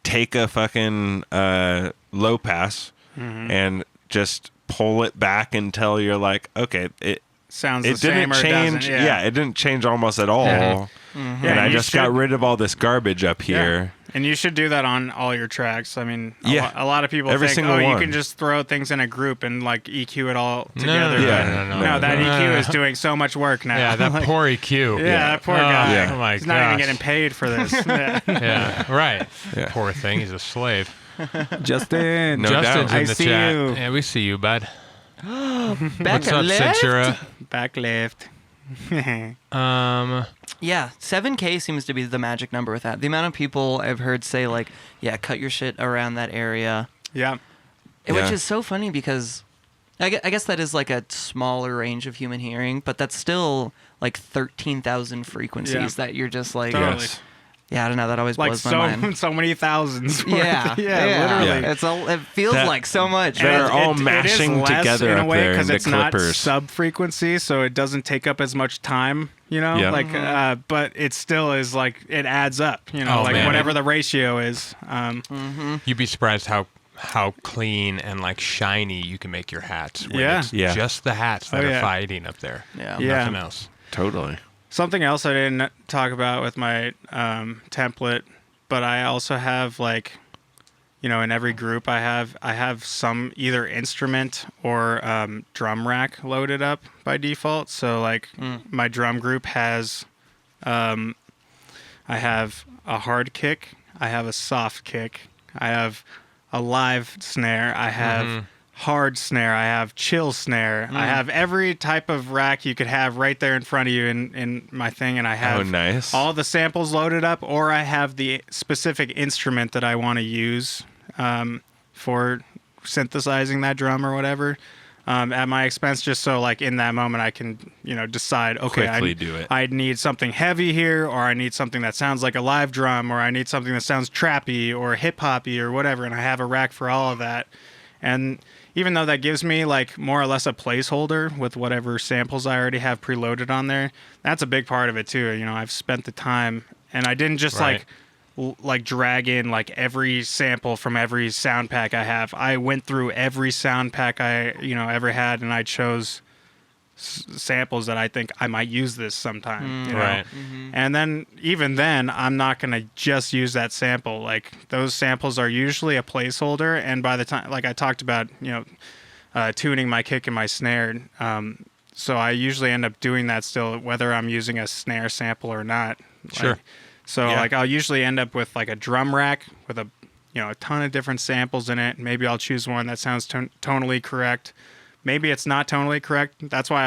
take a fucking low pass and just pull it back until you're like, okay, it sounds it the same didn't or change. it doesn't. It didn't change almost at all. And I just got rid of all this garbage up here. And you should do that on all your tracks. I mean, a lot of people think, you can just throw things in a group and like EQ it all together. No, that EQ is doing so much work now. Yeah, that poor EQ. That poor guy. Oh my He's not even getting paid for this. Right. Poor thing. He's a slave. Justin. Justin's in the see chat. you. Yeah, we see you, bud. Back What's up, left? Centura? Back left. Yeah, 7K seems to be the magic number with that. The amount of people I've heard say, like, cut your shit around that area. Yeah. Which is so funny because I guess that is like a smaller range of human hearing, but that's still like 13,000 frequencies that you're just like... Totally. Yeah, I don't know. That always blows my mind. So many thousands. Yeah, literally. It feels like so much. They're all mashing it is together in a up way there in because the it's not clippers. sub-frequency, so it doesn't take up as much time, but it still is like, it adds up, whatever the ratio is. You'd be surprised how clean and like shiny you can make your hats. It's just the hats that are fighting up there. Nothing else. Totally. Something else I didn't talk about with my template, but I also have in every group I have some either instrument or drum rack loaded up by default. So my drum group has, I have a hard kick, I have a soft kick, I have a live snare, I have hard snare, I have chill snare, I have every type of rack you could have right there in front of you in my thing, and I have all the samples loaded up, or I have the specific instrument that I want to use for synthesizing that drum or whatever at my expense, just so in that moment I can decide, okay, I need something heavy here, or I need something that sounds like a live drum, or I need something that sounds trappy or hip hoppy or whatever, and I have a rack for all of that. And even though that gives me more or less a placeholder with whatever samples I already have preloaded on there, that's a big part of it too. I've spent the time, and I didn't just drag in every sample from every sound pack I have. I went through every sound pack I ever had, and I chose samples that I think I might use this sometime. Right. And then even then, I'm not gonna just use that sample. Those samples are usually a placeholder, and by the time, I talked about, tuning my kick and my snare. So I usually end up doing that still, whether I'm using a snare sample or not. Sure. I'll usually end up with a drum rack with a ton of different samples in it. Maybe I'll choose one that sounds tonally correct. Maybe it's not tonally correct. That's why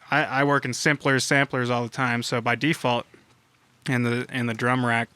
I work in samplers all the time. So by default, in the drum rack,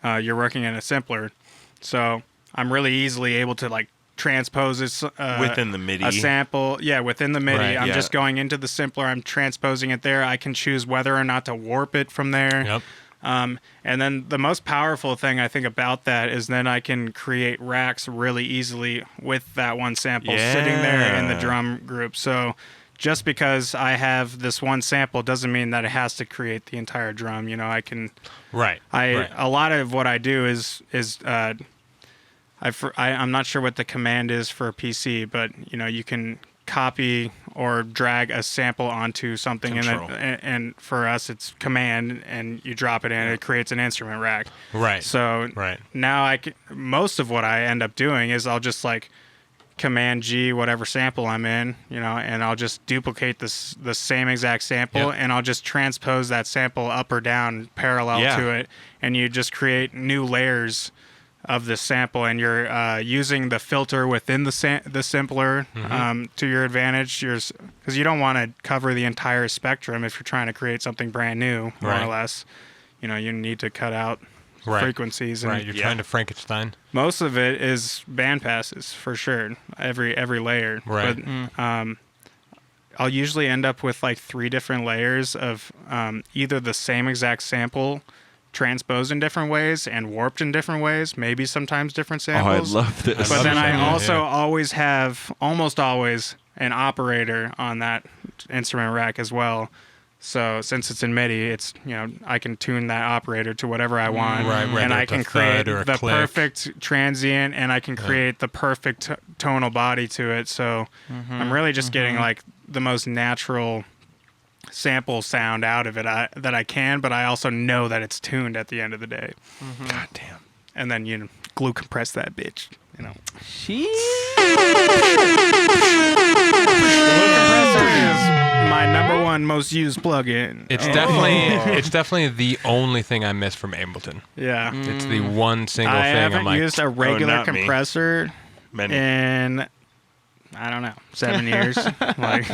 you're working in a simpler. So I'm really easily able to transpose this within the MIDI. A sample, within the MIDI. Right, I'm just going into the simpler. I'm transposing it there. I can choose whether or not to warp it from there. Yep. And then the most powerful thing I think about that is then I can create racks really easily with that one sample sitting there in the drum group. So just because I have this one sample doesn't mean that it has to create the entire drum. I can. Right. A lot of what I do is I'm not sure what the command is for a PC, but you can copy or drag a sample onto something, and for us it's command, and you drop it in, it creates an instrument rack. Right. So now most of what I end up doing is I'll just command G whatever sample I'm in, and I'll just duplicate the same exact sample, and I'll just transpose that sample up or down parallel to it, and you just create new layers of this sample, and you're using the filter within the simpler to your advantage, because you don't want to cover the entire spectrum if you're trying to create something brand new, more or less. You know, you need to cut out frequencies. And you're trying to Frankenstein. most of it is band passes, for sure, every layer. Right. But, I'll usually end up with like 3 different layers of either the same exact sample transposed in different ways and warped in different ways, maybe sometimes different samples. Oh, I love this. But then I also always have, almost always, an operator on that instrument rack as well. So since it's in MIDI, it's, you know, I can tune that operator to whatever I want, and I can create the perfect transient, and I can create the perfect tonal body to it. So I'm really just getting like the most natural sample sound out of it that I can, but I also know that it's tuned at the end of the day. God damn. And then, you know, glue compress that bitch, you know. Glue compressor is my number 1 most used plugin. It's definitely the only thing I miss from Ableton. Yeah. It's the one single I thing haven't I'm like, used a regular not me. compressor in, I don't know, 7 years. Like,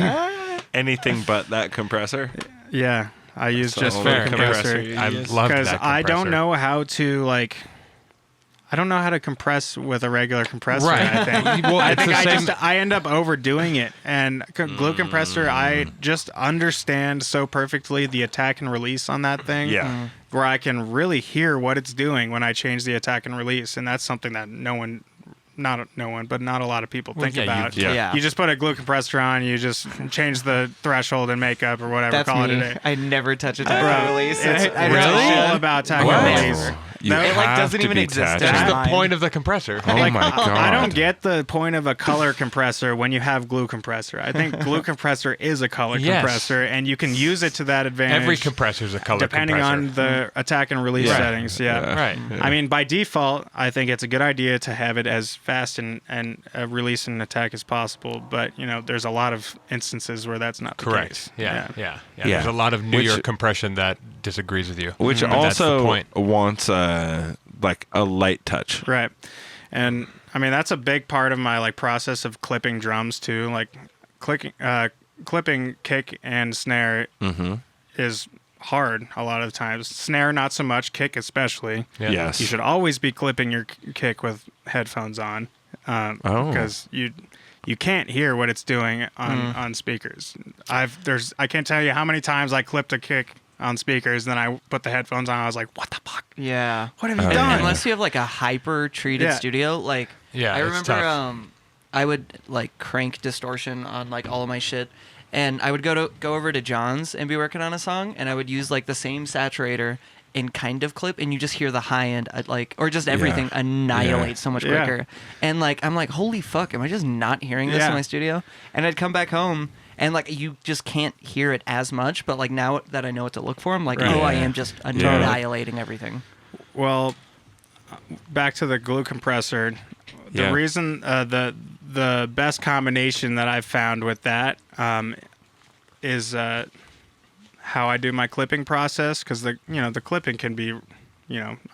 Anything but that compressor. yeah, I use the just only for compressor. I love that Because compressor. I don't know how to, like, I don't know how to compress with a regular compressor. Right. I think. Well, I it's think the same- I end up overdoing it. And glue compressor, I just understand so perfectly the attack and release on that thing. Yeah. Where I can really hear what it's doing when I change the attack and release, and that's something that not a lot of people think about. You just put a glue compressor on, you just change the threshold and makeup or whatever. That's call it a me. day. I never touch attack and release. It's Really? all about attack Wow. and release. You No, It, like, have doesn't to even be exist attached. in That's my the mind. point of the compressor. Oh my god. I don't get the point of a color compressor when you have glue compressor. I think glue compressor is a color Yes. compressor, and you can use it to that advantage. Every compressor is a color depending compressor. on the attack and release Right. settings. Yeah. Right. I mean, by default, I think it's a good idea to have it as fast and release and attack as possible. But, you know, there's a lot of instances where that's not the Correct. case. Yeah. Yeah. There's a lot of New Which- York compression that disagrees with you. Which But that's the also point. wants like a light touch. Right. And I mean, that's a big part of my like process of clipping drums too. Like clipping kick and snare is hard a lot of times. Snare, not so much. Kick, especially. Yeah. Yes. You should always be clipping your kick with headphones on, because you can't hear what it's doing on speakers. I can't tell you how many times I clipped a kick on speakers, and then I put the headphones on. I was like, "What the fuck? Yeah. What have you done?" Unless you have like a hyper treated studio, like Yeah, I it's remember tough. I would like crank distortion on like all of my shit, and I would go over to John's and be working on a song, and I would use like the same saturator and kind of clip, and you just hear the high end or just everything annihilate so much Yeah. quicker. And like I'm like, holy fuck, am I just not hearing this in my studio? And I'd come back home. And, like, you just can't hear it as much. But, like, now that I know what to look for, I'm like, Right. oh, I am just annihilating everything. Well, back to the glue compressor. The reason the best combination that I've found with that is how I do my clipping process, because the clipping can be,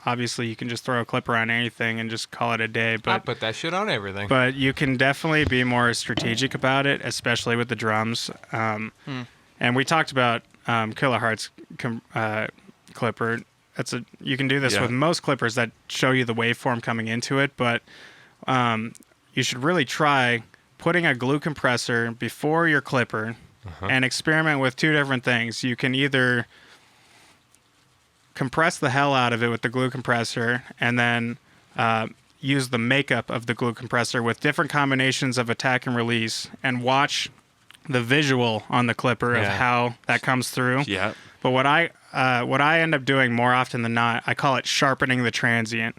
obviously you can just throw a clipper on anything and just call it a day, I but put that shit on everything. but you can definitely be more strategic about it, especially with the drums. And we talked about Kilohertz clipper. You can do this with most clippers that show you the waveform coming into it, but you should really try putting a glue compressor before your clipper and experiment with 2 different things. You can either compress the hell out of it with the glue compressor and then use the makeup of the glue compressor with different combinations of attack and release, and watch the visual on the clipper of how that comes through. Yeah. But what I end up doing more often than not, I call it sharpening the transient.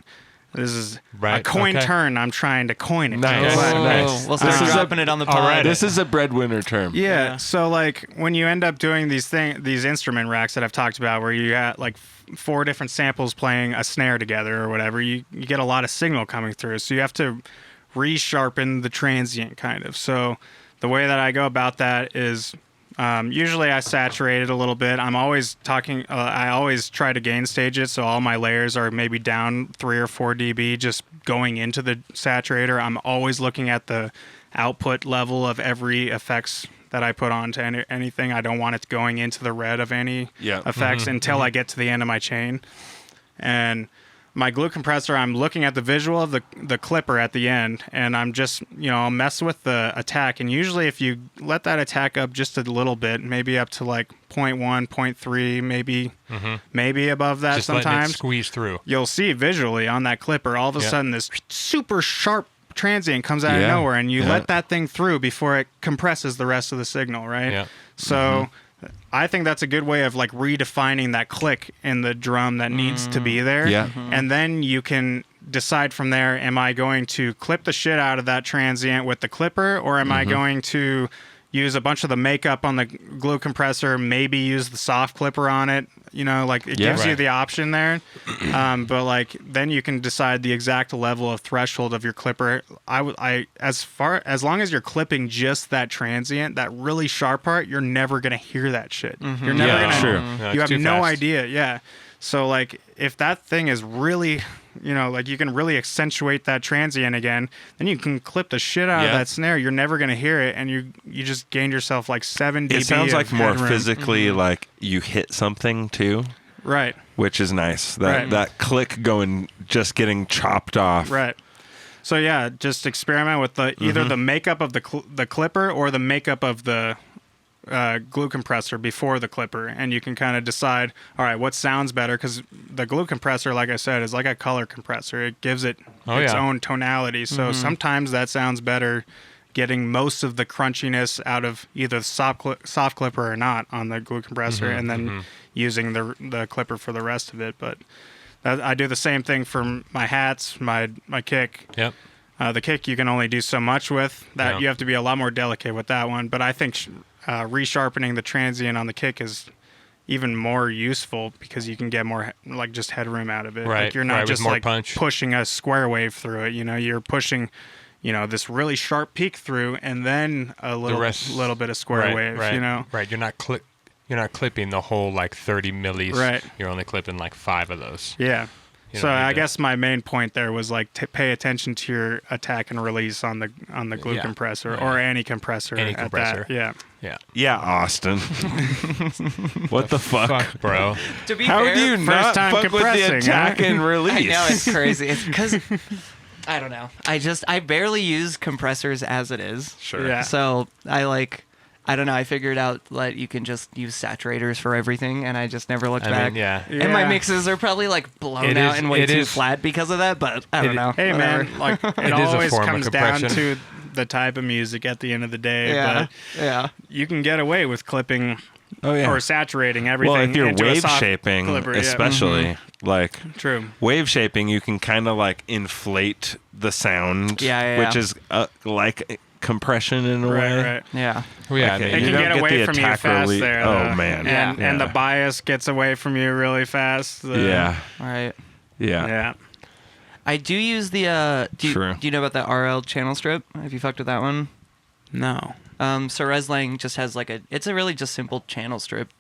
This is a coin turn. I'm trying to coin it. Nice. Oh, we'll start dropping it on the pod. This is a breadwinner term. Yeah. So like when you end up doing these instrument racks that I've talked about, where you got like 4 different samples playing a snare together or whatever, you get a lot of signal coming through. So you have to resharpen the transient kind of. So the way that I go about that is Usually I saturate it a little bit. I'm always talking. I always try to gain stage it, so all my layers are maybe down 3 or 4 dB just going into the saturator. I'm always looking at the output level of every effects that I put onto anything. I don't want it going into the red of any effects until I get to the end of my chain. And my glue compressor, I'm looking at the visual of the clipper at the end, and I'm just, I'll mess with the attack. And usually if you let that attack up just a little bit, maybe up to like 0.1, 0.3, maybe above that just sometimes. Letting it squeeze through. You'll see visually on that clipper, all of a sudden this super sharp transient comes out of nowhere, and you let that thing through before it compresses the rest of the signal, right? Yeah. So I think that's a good way of like redefining that click in the drum that needs to be there. Yeah. And then you can decide from there, am I going to clip the shit out of that transient with the clipper, or am I going to use a bunch of the makeup on the glue compressor, maybe use the soft clipper on it, like it gives you the option there. But like then you can decide the exact level of threshold of your clipper. As long as you're clipping just that transient, that really sharp part, you're never going to hear that shit. You're never going to, True. you have no fast. idea. Yeah. So like if that thing is really, like you can really accentuate that transient again, then you can clip the shit out of that snare. You're never going to hear it, and you just gained yourself like 7 dB. It sounds like more headroom. physically like you hit something too. Right. Which is nice. That click just getting chopped off. Right. So yeah, just experiment with either the makeup of the clipper or the makeup of the glue compressor before the clipper, and you can kind of decide, all right, what sounds better, because the glue compressor, like I said, is like a color compressor. It gives it its own tonality. So sometimes that sounds better getting most of the crunchiness out of either soft clipper or not on the glue compressor, and then using the clipper for the rest of it. But I do the same thing for my hats, my kick. Yep. The kick you can only do so much with. That you have to be a lot more delicate with that one. But I think resharpening the transient on the kick is even more useful because you can get more like just headroom out of it. Right. Like you're not just like punch. pushing a square wave through it. You're pushing, this really sharp peak through, and then a little bit of square wave. Right. You're not clipping the whole like 30 millis. Right. You're only clipping like 5 of those. Yeah. You So don't need I to- guess my main point there was like to pay attention to your attack and release on the glue compressor or any compressor. Any at compressor. that. Yeah. Yeah. Yeah, Austin. What the fuck? Fuck, bro. To be How fair, do you not time fuck with the compressing, attack huh? and I release? know it's crazy. It's because I don't know. I barely use compressors as it is. Sure. Yeah. So I don't know. I figured out that you can just use saturators for everything, and I just never looked back. Yeah. And my Yeah. mixes are probably like blown It out is- and way it too is- flat because of that. But I don't know. Hey Whatever. man, like it is a always form of comes down compression. to the type of music at the end of the day. Yeah. But Yeah. you can get away with clipping Oh yeah. or saturating everything. Well, if you're into a wave soft shaping, clipper, especially like True. wave shaping, you can kind of like inflate the sound, Yeah. which is like compression in a way. Right. Yeah. Well, yeah. Okay. I It mean, You can don't get get away the from you attack fast rele- there. Oh, though. man. And Yeah. the bias gets away from you really fast. Yeah. All right. Yeah. Yeah. I do use the. True. Do you know about that RL channel strip? Have you fucked with that one? No. So Reslang just has it's a really just simple channel strip.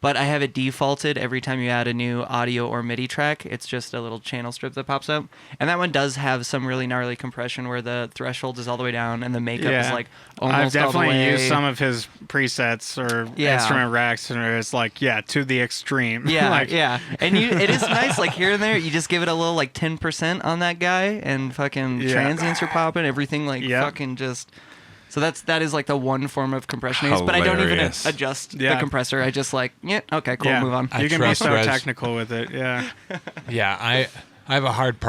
But I have it defaulted every time you add a new audio or MIDI track. It's just a little channel strip that pops up. And that one does have some really gnarly compression where the threshold is all the way down and the makeup is like almost I've all the definitely way. used some of his presets or instrument racks, and it's like, to the extreme. Yeah, like, yeah. And it is nice, like here and there, you just give it a little like 10% on that guy and fucking transients are popping, everything fucking just... So that is like the one form of compression I use, but I don't even Hilarious. adjust the compressor. I just okay, cool, move on. You can be trust so Res. technical with it. Yeah. Yeah, I have a hard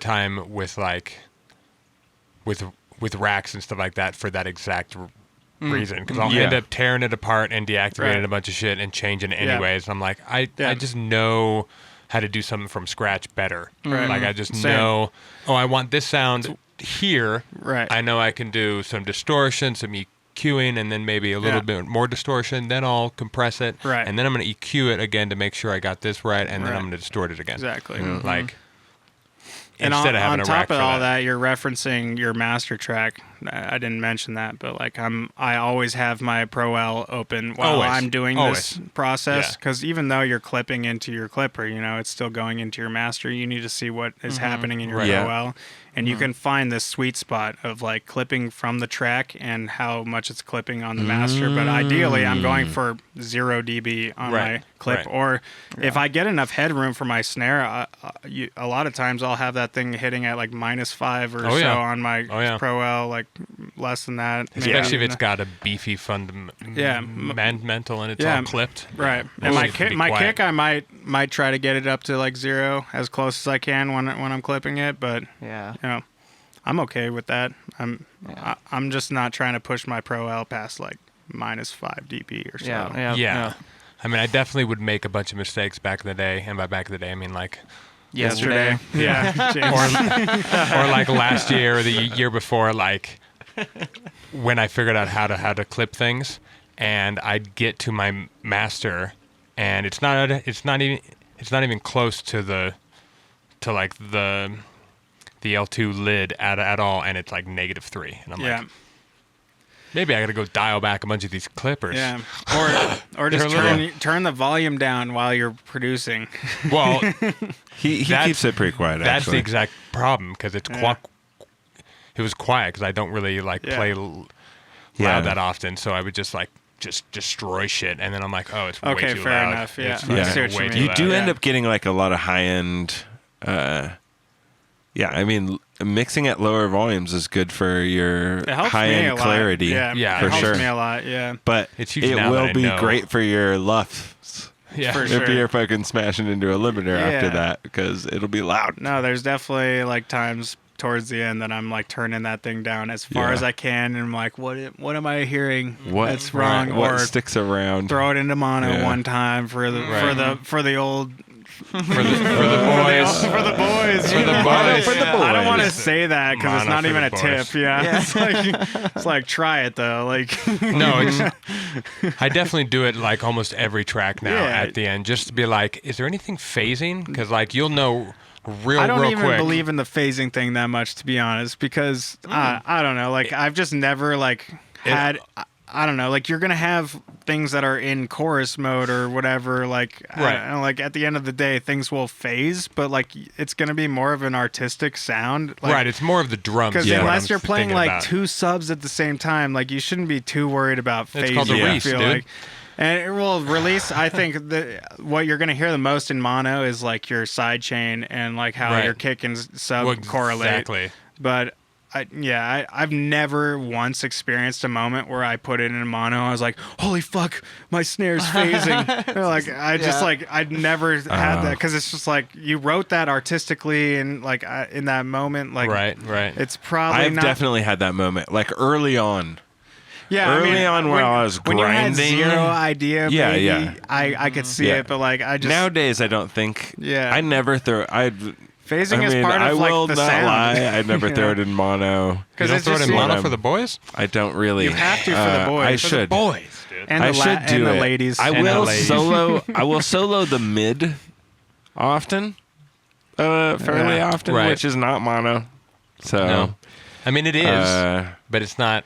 time with with racks and stuff like that for that exact reason, because I'll end up tearing it apart and deactivating a bunch of shit and changing it anyways. I'm like, I just know how to do something from scratch better. Right. Like I just Same. know, I want this sound here. Right. I know I can do some distortion, some EQing, and then maybe a little bit more distortion. Then I'll compress it. Right. And then I'm going to EQ it again to make sure I got this right, and then I'm going to distort it again. Exactly. Like, And instead of having on a rack top of for all that, you're referencing your master track. I didn't mention that, but like I always have my Pro L open while I'm doing this process, because even though you're clipping into your clipper, you know, it's still going into your master. You need to see what is happening in your Pro L. And you can find this sweet spot of like clipping from the track and how much it's clipping on the master. But ideally, I'm going for 0 dB on my clip. Or if I get enough headroom for my snare, a lot of times I'll have that thing hitting at like -5 or so on my Pro L, like less than that. Especially if it's got a beefy fundamental and it's all clipped. Right. And my kick, I might try to get it up to like 0 as close as I can when I'm clipping it, but you know, I'm okay with that. I'm just not trying to push my Pro L past like -5 dB or so. Yeah. I mean, I definitely would make a bunch of mistakes back in the day, and by back in the day, I mean like yesterday. or like last year or the year before, like when I figured out how to clip things, and I'd get to my master, and it's not even close to the L2 lid at all, and it's like -3, and I'm like, maybe I got to go dial back a bunch of these clippers. Yeah, or just turn the volume down while you're producing. Well, he keeps it pretty quiet. That's the exact problem, because it's it was quiet, because I don't really like play loud that often, so I would just destroy shit, and then I'm like, oh, it's way too loud. Fair enough. You do end up getting like a lot of high end. I mean, mixing at lower volumes is good for your high-end clarity. Yeah, for it helps sure. me a lot, yeah. But it will be great for your LUFs. Yeah, for if sure. you're fucking smashing into a limiter after that, because it'll be loud. No, there's definitely like times towards the end that I'm like turning that thing down as far as I can, and I'm like, what am I hearing? That's wrong. What or sticks around? Throw it into mono one time for the old. For the boys. I don't want to say that because it's not even a tip. Yeah. It's like try it though. Like no, I definitely do it like almost every track now at the end, just to be like, is there anything phasing? Because like you'll know real quick. I don't even believe in the phasing thing that much, to be honest, because I don't know. Like I've just never like had. I don't know, like you're gonna have things that are in chorus mode or whatever, like like at the end of the day things will phase, but like it's gonna be more of an artistic sound, like, it's more of the drums, because unless you're playing like 2 subs at the same time, like you shouldn't be too worried about phasing. It's called the Reese, dude. Like. And it will release. I think what you're gonna hear the most in mono is like your side chain and like how your kick and sub correlate. Exactly. But I've never once experienced a moment where I put it in mono. I was like, holy fuck, my snare's phasing. Like I'd never had that, because it's just like you wrote that artistically and like in that moment, like right. It's probably I've definitely had that moment, like early on. Yeah, early on when I was grinding, when you had zero idea, maybe, I could see it, but like I just nowadays I don't think. Yeah, I never throw. Phasing is part of like the sound. Lie. I never throw it in mono. You don't throw it in mono for the boys? I don't really. You have to for the boys. I should. The boys, dude. And the ladies. I will solo. I will solo the mid often, fairly often, which is not mono. So, no. I mean, it is, but it's not.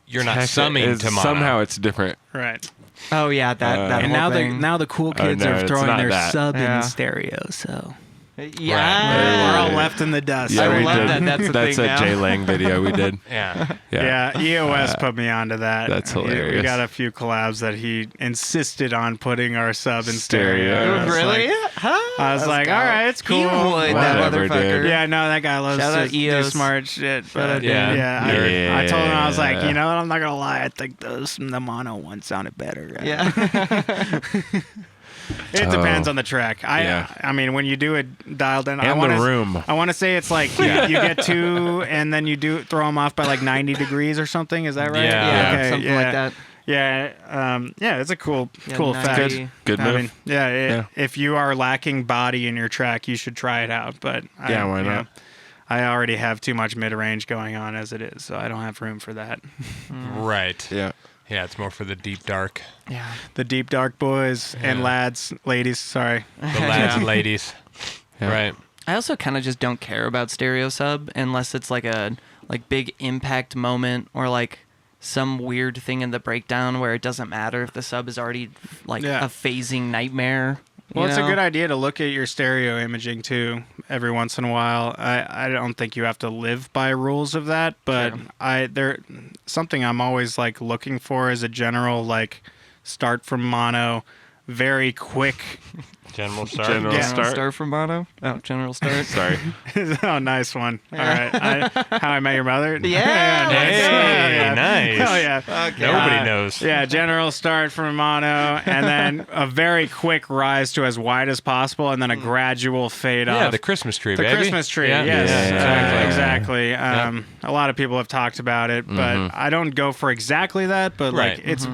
You're not summing to mono. Somehow it's different. Right. Oh yeah, that and whole now thing. now the cool kids are throwing their sub Yeah. in stereo. So We're all left in the dust. Yeah, I we love did. that. That's a That's thing a now. Jay Lang video we did. Yeah, EOS put me onto that. That's hilarious. We got a few collabs that he insisted on putting our sub in stereo. I was Really? like- I was like, all right, it's cool. He would, that Whatever, motherfucker. dude. Yeah, no, that guy loves Shout to out do EOS. smart shit. Shout out, But dude. I told him, I was like, you know what, I'm not gonna lie, I think the mono one sounded better. Yeah. It depends on the track. I mean, when you do it dialed in, And I wanna, the room. I want to say it's like you get 2, and then you throw them off by like 90 degrees or something. Is that right? Yeah. Okay, Something like that. Yeah, it's a cool Yeah, fact. 90. Good I move. mean, if you are lacking body in your track, you should try it out. But Why not? I already have too much mid-range going on as it is, so I don't have room for that. Right. Yeah. Yeah, it's more for the deep dark. Yeah. The deep dark boys and ladies. Sorry. The lads and ladies. Yeah. Right. I also kind of just don't care about stereo sub unless it's like a big impact moment or like some weird thing in the breakdown where it doesn't matter if the sub is already like a phasing nightmare. Well, it's a good idea to look at your stereo imaging too every once in a while. I don't think you have to live by rules of that, but something I'm always like looking for is a general like start from mono, very quick. General start. Start from mono. Oh, general start. Sorry. Oh, nice one. All right. How I Met Your Mother. Yeah. Hey, nice. Oh yeah. Okay. Nobody knows. Yeah, general start from mono, and then a very quick rise to as wide as possible, and then a gradual fade off. Yeah, the Christmas tree, The baby. Christmas tree, Yeah. yes. Yeah, Exactly. A lot of people have talked about it, but I don't go for exactly that, but like it's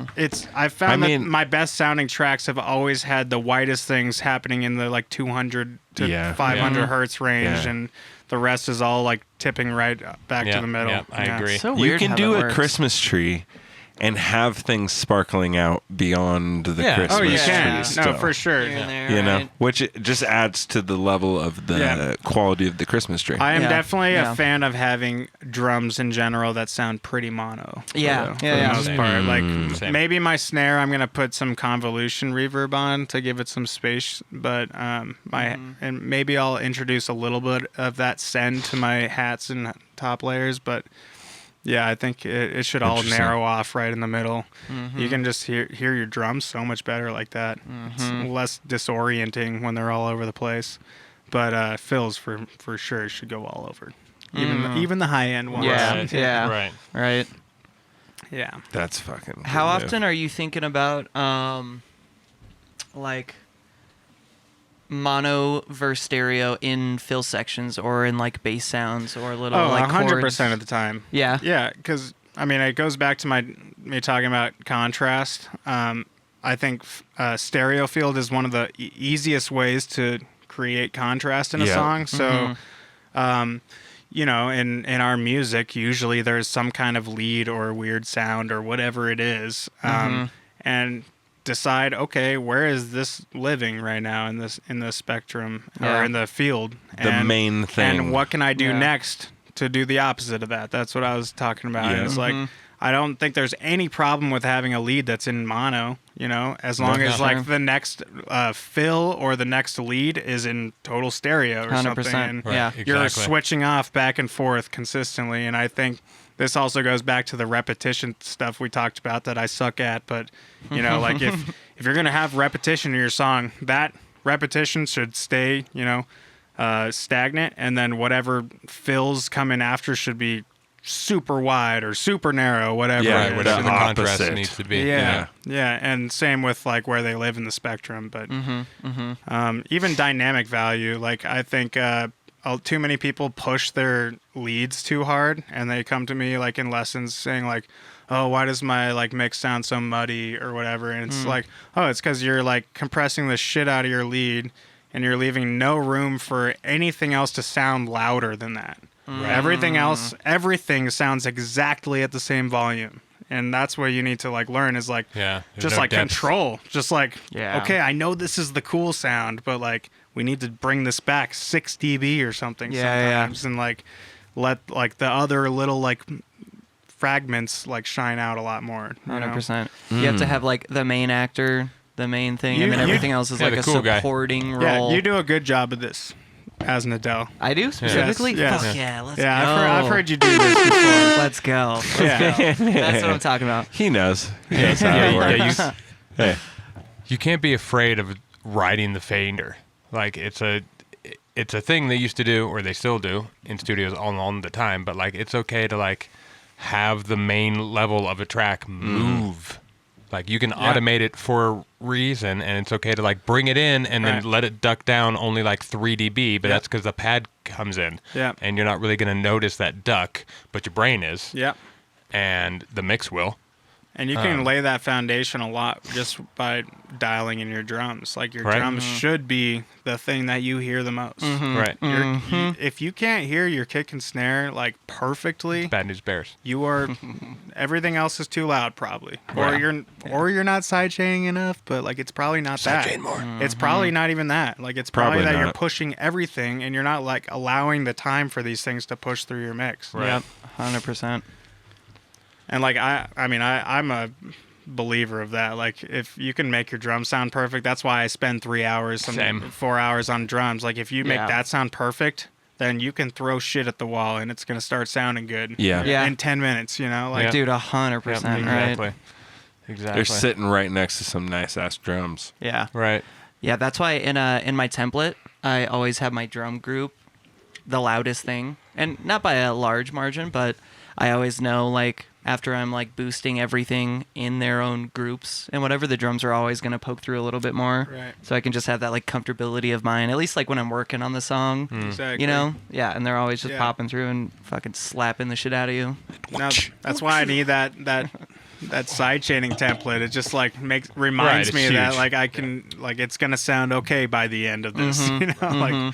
I found that my best sounding tracks have always had the widest things happening in the like 200 to 500 hertz range, and the rest is all like tipping right back to the middle. Yeah, I agree. So You weird can how do that a works. Christmas tree and have things sparkling out beyond the Christmas Oh, you tree can. still. No, for sure. Here and there, You know, right? which it just adds to the level of the quality of the Christmas tree. I am Yeah, definitely yeah. a fan of having drums in general that sound pretty mono. Yeah, for yeah. the most Same. part. Like Same. maybe my snare, I'm gonna put some convolution reverb on to give it some space, but and maybe I'll introduce a little bit of that send to my hats and top layers, but. Yeah, I think it should all Interesting. narrow off right in the middle. You can just hear your drums so much better like that. It's less disorienting when they're all over the place. But fills for sure should go all over. Even the high end ones. Yeah, Right. yeah. Right. Right. Yeah. That's fucking. How good move. often are you thinking about like mono versus stereo in fill sections or in like bass sounds or little like 100% chords? of the time. Yeah. Yeah, because I mean, it goes back to me talking about contrast. I think stereo field is one of the easiest ways to create contrast in a song. So, you know, in our music, usually there's some kind of lead or weird sound or whatever it is, and decide, okay, where is this living right now in the spectrum or in the field? The main thing. And what can I do next to do the opposite of that? That's what I was talking about. Yeah. It's like, I don't think there's any problem with having a lead that's in mono, you know, as long as like the next fill or the next lead is in total stereo or 100%. something. And Yeah. Exactly. you're switching off back and forth consistently. And I think this also goes back to the repetition stuff we talked about that I suck at. But, you know, like if you're going to have repetition in your song, that repetition should stay, you know, stagnant. And then whatever fills come in after should be super wide or super narrow, whatever. Yeah, it is. Whatever the contrast opposite. needs to be. Yeah. And same with like where they live in the spectrum. But even dynamic value, like I think too many people push their leads too hard, and they come to me like in lessons saying like, oh, why does my like mix sound so muddy or whatever? And it's like, oh, it's because you're like compressing the shit out of your lead, and you're leaving no room for anything else to sound louder than that. Everything sounds exactly at the same volume. And that's what you need to like learn is like There's just no like depth. control. Just like Yeah. okay, I know this is the cool sound, but like we need to bring this back 6 dB or something sometimes and like let like the other little like fragments like shine out a lot more. You know? 100%. You have to have like the main actor, the main thing, and then everything else is Yeah, like the a cool guy. supporting Yeah, role. you do a good job of this, Aznadel. I do specifically. Yes. Fuck yeah, let's Yeah, go. I've heard you do this before. Let's go. Yeah. That's what I'm talking about. He knows. He knows how it works. Hey. You can't be afraid of riding the fader. Like it's a thing they used to do, or they still do in studios all the time. But like it's okay to like have the main level of a track move. Like you can automate it for a reason, and it's okay to like bring it in and then let it duck down only like 3 dB. But that's because the pad comes in, and you're not really going to notice that duck, but your brain is, Yeah. and the mix will. And you can lay that foundation a lot just by dialing in your drums. Like your drums should be the thing that you hear the most. Right. If you can't hear your kick and snare like perfectly, Bad news bears. you are everything else is too loud probably. Right. Or you're not sidechaining enough, but like it's probably not that. Sidechain more. It's probably not even that. Like it's probably, Probably that you're not. pushing everything and you're not like allowing the time for these things to push through your mix. Right. Yep, 100%. And like I'm a believer of that. Like if you can make your drums sound perfect, that's why I spend 3 hours, Same. 4 hours on drums. Like if you make Yeah. that sound perfect, then you can throw shit at the wall and it's gonna start sounding good. Yeah. Yeah. In 10 minutes, you know, like Yeah. Dude, 100%, right? Exactly. Exactly. They're sitting right next to some nice ass drums. Yeah. Right. Yeah, that's why in my template, I always have my drum group the loudest thing. And not by a large margin, but I always know, like, after I'm, like, boosting everything in their own groups and whatever, the drums are always going to poke through a little bit more. Right. So I can just have that, like, comfortability of mine, at least, like, when I'm working on the song. Exactly. You know? Yeah, and they're always just Yeah. popping through and fucking slapping the shit out of you. Now, that's why I need that side chaining template. It just like reminds Right, me it's that huge. like I can like it's gonna sound okay by the end of this, you know, like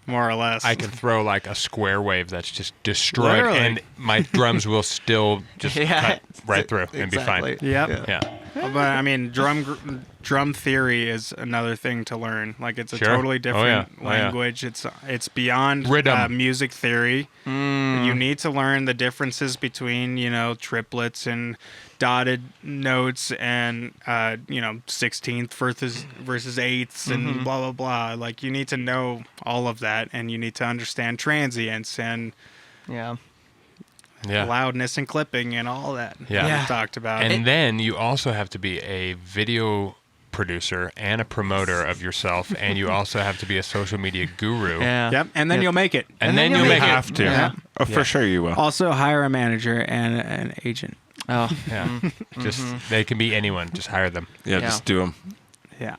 more or less. I can throw like a square wave that's just destroyed, Literally. and my drums will still just Yeah, cut right through and be exactly. fine. Yep. Yeah. But I mean, drum theory is another thing to learn. Like it's a Sure. totally Oh, different yeah. Oh, yeah. language. It's beyond Rhythm. music theory. You need to learn the differences between triplets and dotted notes and 16th versus eighths and blah blah blah. Like you need to know all of that, and you need to understand transients and Yeah. Yeah. loudness and clipping and all that. Yeah. that we talked about. And then you also have to be a video producer and a promoter of yourself, and you also have to be a social media guru. Yeah. Yep, and then you'll make it. And then you'll make have it. to. Yeah. Oh, for sure you will. Also hire a manager and an agent. Oh. Yeah. Just they can be anyone. Just hire them. Yeah, Yeah. just do them. Yeah.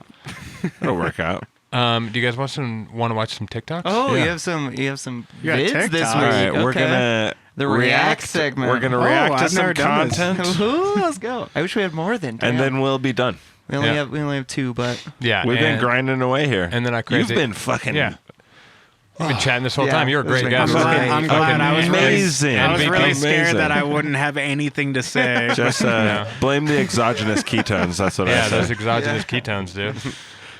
It'll work out. Do you guys want to watch some TikToks? Oh, Yeah. you have some You got vids this week. TikTok. All right, we're Okay. gonna The react segment. We're gonna Oh, react to I've some never done this. content, Ooh, let's go. I wish we had more than. and then we'll be done. we only Yeah. have 2, but Yeah. We've been and- grinding away here. And then I You've crazy. been fucking Yeah. You've been chatting this whole Yeah, time. You're a it's great been guest. great. I'm glad. I was amazing. I was really Amazing. scared that I wouldn't have anything to say. Just blame the exogenous ketones. That's what I Yeah, said. those exogenous ketones, dude.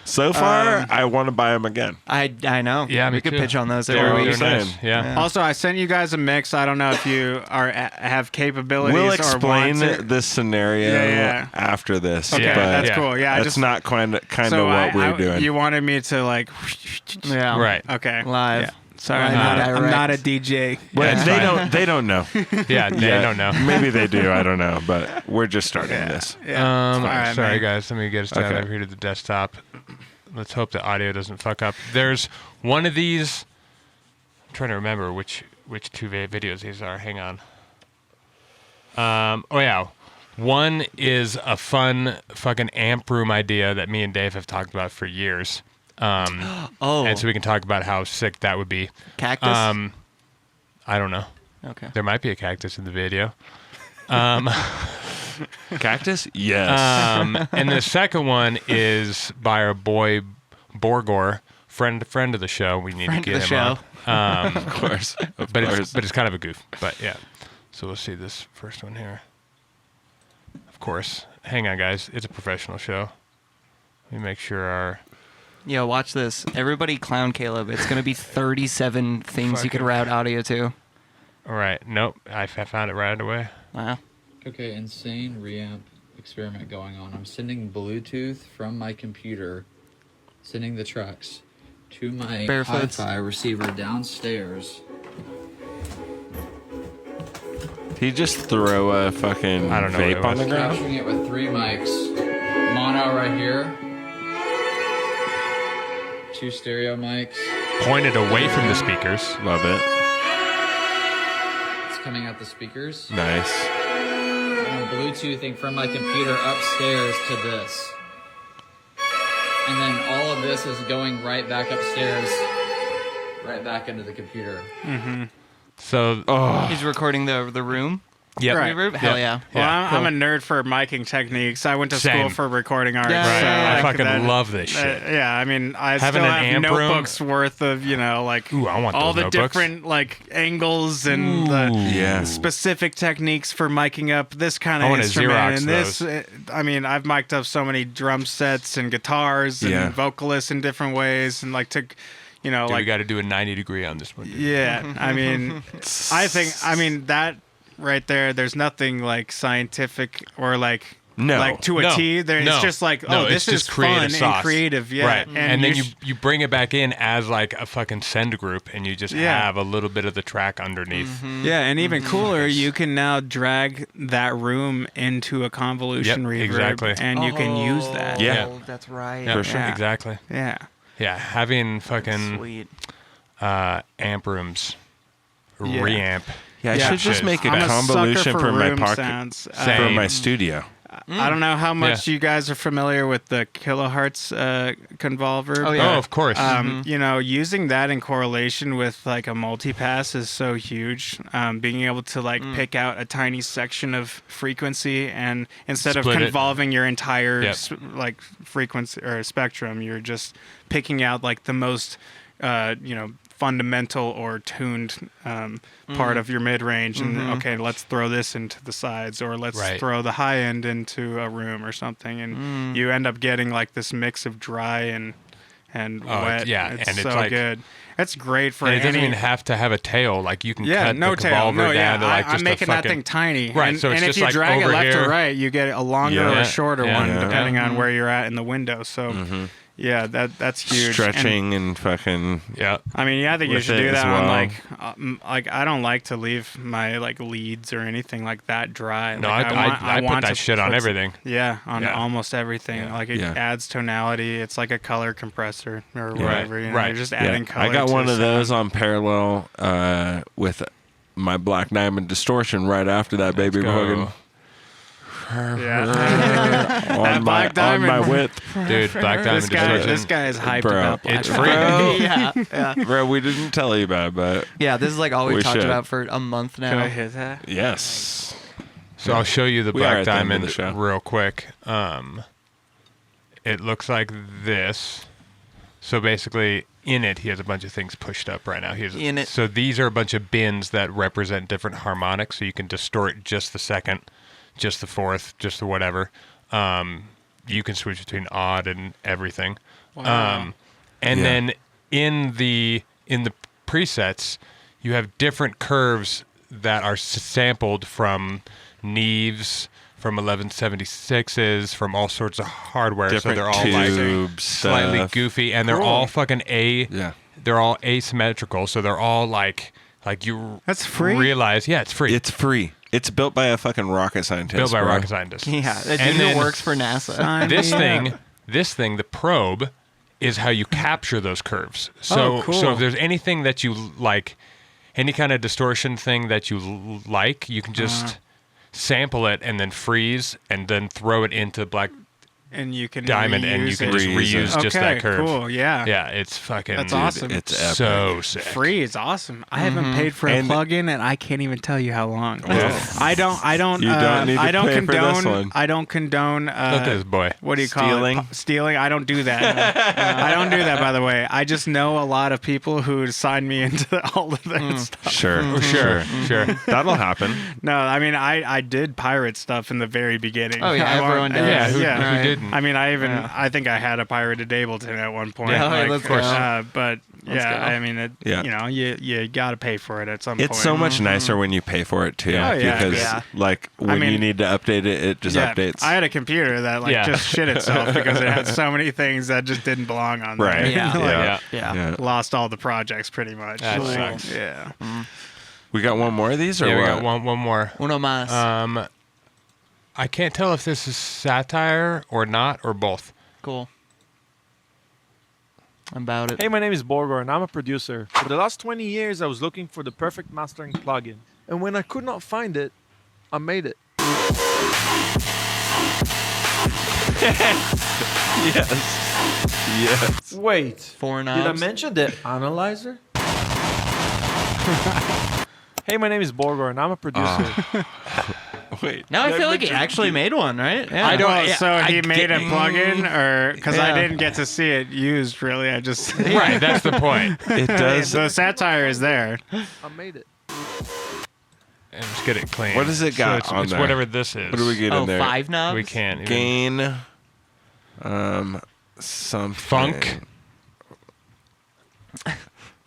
So far, I want to buy them again. I know. Yeah, me we could too. pitch on those They're every what week. you're nice. saying. Yeah. Also, I sent you guys a mix. I don't know if you have capabilities We'll or explain want to. this scenario Yeah. after this. Okay, Yeah, but that's yeah. cool. Yeah, I that's just not kind of so what we're doing. You wanted me to like. Yeah. Right. Okay. Live. Yeah. Sorry, Live I'm and not a direct. DJ. Well, it's they fine. don't know. Yeah, they Yeah. don't know. Maybe they do. I don't know. But we're just starting this. Yeah. All right, Sorry, man. guys. Let me get us down Okay. over here to the desktop. Let's hope the audio doesn't fuck up. There's one of these. I'm trying to remember which two videos these are. Hang on. Oh yeah, one is a fun fucking amp room idea that me and Dave have talked about for years. Oh. And so we can talk about how sick that would be. Cactus. I don't know. Okay. There might be a cactus in the video. Cactus? Yes. And the second one is by our boy Borgor, friend of the show. We need Friend to of get the him show. on. of course. Of But course. it's kind of a goof. But yeah. So we'll see this first one here. Of course. Hang on, guys. It's a professional show. Let me make sure our. Yo, watch this. Everybody clown Caleb. It's going to be 37 things you could Fucking- route audio to. All right. Nope. I found it right away. Wow. Okay, insane reamp experiment going on. I'm sending Bluetooth from my computer, sending the tracks to my Barefoots. hi-fi receiver downstairs. Did he just throw a fucking I don't know what vape it on was. the ground? Capturing it with 3 mics. Mono right here. 2 stereo mics. Pointed away from the speakers. Love it. It's coming out the speakers. Nice. And I'm Bluetoothing from my computer upstairs to this. And then all of this is going right back upstairs, right back into the computer. So He's recording the room. Yep. Right. Reverb? Hell yeah. Well, Yeah, I'm a nerd for miking techniques. I went to Same. school for recording art. Yeah, so yeah, I like fucking love this shit. yeah, I mean, I Having still an have amp room- notebooks worth of, like Ooh, I want all those the notebooks. different like angles and Yeah. the specific techniques for miking up this kind I of wanna instrument. Xerox And this, I mean, I've mic'd up so many drum sets and guitars and Yeah. vocalists in different ways, and like to, Dude, like we got to do a 90-degree on this one. Dude. yeah, I mean, I mean that right there. There's nothing like scientific or like No. like to a No. T. There, No. it's just like No, this it's is just creative fun sauce. and creative, yeah. Right. And then you you bring it back in as like a fucking send group, and you just Yeah. have a little bit of the track underneath. Yeah, and even cooler, you can now drag that room into a convolution Yep, reverb, exactly. and you can use that. Yeah. Oh, that's right. Yeah, For sure. Exactly. Yeah. Yeah, having fucking Sweet. amp rooms, Yeah. reamp. Yeah, I Yeah. should just Shit. make a I'm a sucker convolution for my room pocket sounds. for Same. my studio. I don't know how much you guys are familiar with the kilohertz convolver. Oh, yeah. Oh, of course. Using that in correlation with like a multipass is so huge. Being able to like pick out a tiny section of frequency, and instead Split of it. convolving your entire Yep. like frequency or spectrum, you're just picking out like the most fundamental or tuned part of your mid range, and okay, let's throw this into the sides, or let's Right. throw the high end into a room or something, and you end up getting like this mix of dry and Oh, wet. yeah, it's and it's so like- good. It's great for and it doesn't any. even have to have a tail. Like you can Yeah, cut no the tail. convolver No, down yeah. to like just I'm making a fucking, that thing tiny. Right, And, so it's and just if you like drag it over left here. or right, you get a longer or Yeah. a shorter Yeah. one, Yeah. depending on where you're at in the window. So, yeah, that's huge. And- Stretching and fucking. Yeah. I mean, yeah, I think you with should it do as that on well. like I don't like to leave my like leads or anything like that dry. No, Like, I put want that to shit on put- everything. Yeah, on Yeah. almost everything. Yeah. Like it Yeah. adds tonality. It's like a color compressor or whatever. You know, right. You're just Yeah. adding color. I got to one the of those sound. on parallel with my Black Diamond distortion right after that baby go. fucking Yeah. on my Black Diamond. width. Dude, Black Diamond Distortion. This guy is hyped Bro, about Black it's Diamond. free. yeah. Bro, we didn't tell you about it, but Yeah, this is like all We we've talked should. about for a month Can I now. hit that? yes. So I'll show you the We are Black at the end of Diamond the show. real quick. It looks like this. So basically, in it, he has a bunch of things pushed up right now. In it. So these are a bunch of bins that represent different harmonics. So you can distort just the second, just the fourth, just the whatever. You can switch between odd and everything. And Yeah. then in the presets, you have different curves that are sampled from Neves, from 1176s, from all sorts of hardware. Different so they're all like tubes, slightly stuff. goofy, and they're all fucking Yeah. They're all asymmetrical, so they're all like you. That's free? Realize, yeah, it's free. It's free. It's built by a fucking rocket scientist. built by bro. rocket scientists. Yeah, that And dude then who works for NASA. Sign this me thing, up. the probe, is how you capture those curves. So, cool. so if there's anything that you like, any kind of distortion thing that you like, you can just sample it and then freeze and then throw it into Black And you can Diamond, and you reuse can it. just Reuse reuse it. just Okay, that curve. cool, yeah. Yeah, it's fucking. That's dude, awesome. It's epic. so sick. Free is awesome. I haven't paid for a And- plugin, and I can't even tell you how long. Well, I don't. you don't need to I don't pay for condone. this one. I don't condone. Look at this boy. What do you call Stealing? it? Stealing. I don't do that. I don't do that. By the way, I just know a lot of people who sign me into all of that stuff. Sure. Sure, sure. That'll happen. No, I mean I did pirate stuff in the very beginning. Oh, yeah, I want- everyone does. Yeah, who yeah. didn't? I mean, I think I had a pirated Ableton at one point. Yeah, like, let's go. But yeah, go. I mean, Yeah. you got to pay for it at some point. It's so much nicer when you pay for it too. Yeah. Oh, yeah, Because yeah. like when mean- you need to update it, it just Yeah, updates. I had a computer that Yeah. just shit itself because it had so many things that just didn't belong on there. Right. Yeah. Yeah. Yeah. Lost all the projects pretty much. That Like, sucks. Yeah. We got one more of these or Yeah, we what? got one more. Uno más. I can't tell if this is satire or not, or both. Cool. About it. Hey, my name is Borgo, and I'm a producer. For the last 20 years, I was looking for the perfect mastering plugin. And when I could not find it, I made it. Yes. Wait, Four did I knobs. mention the analyzer? Hey, my name is Borgor, and I'm a producer. Wait. Now I feel like he actually made one, right? Yeah. I don't- Well, yeah, so I he made a get- plugin, or because I Yeah. didn't get to see it used really. I just Right, that's the point. It does. the satire is there. I made it. And just get it clean. What does it got it's, on it's there? whatever this is. What do we get Oh, in there? 5 knobs? We can't. Even. Gain. Something. Funk.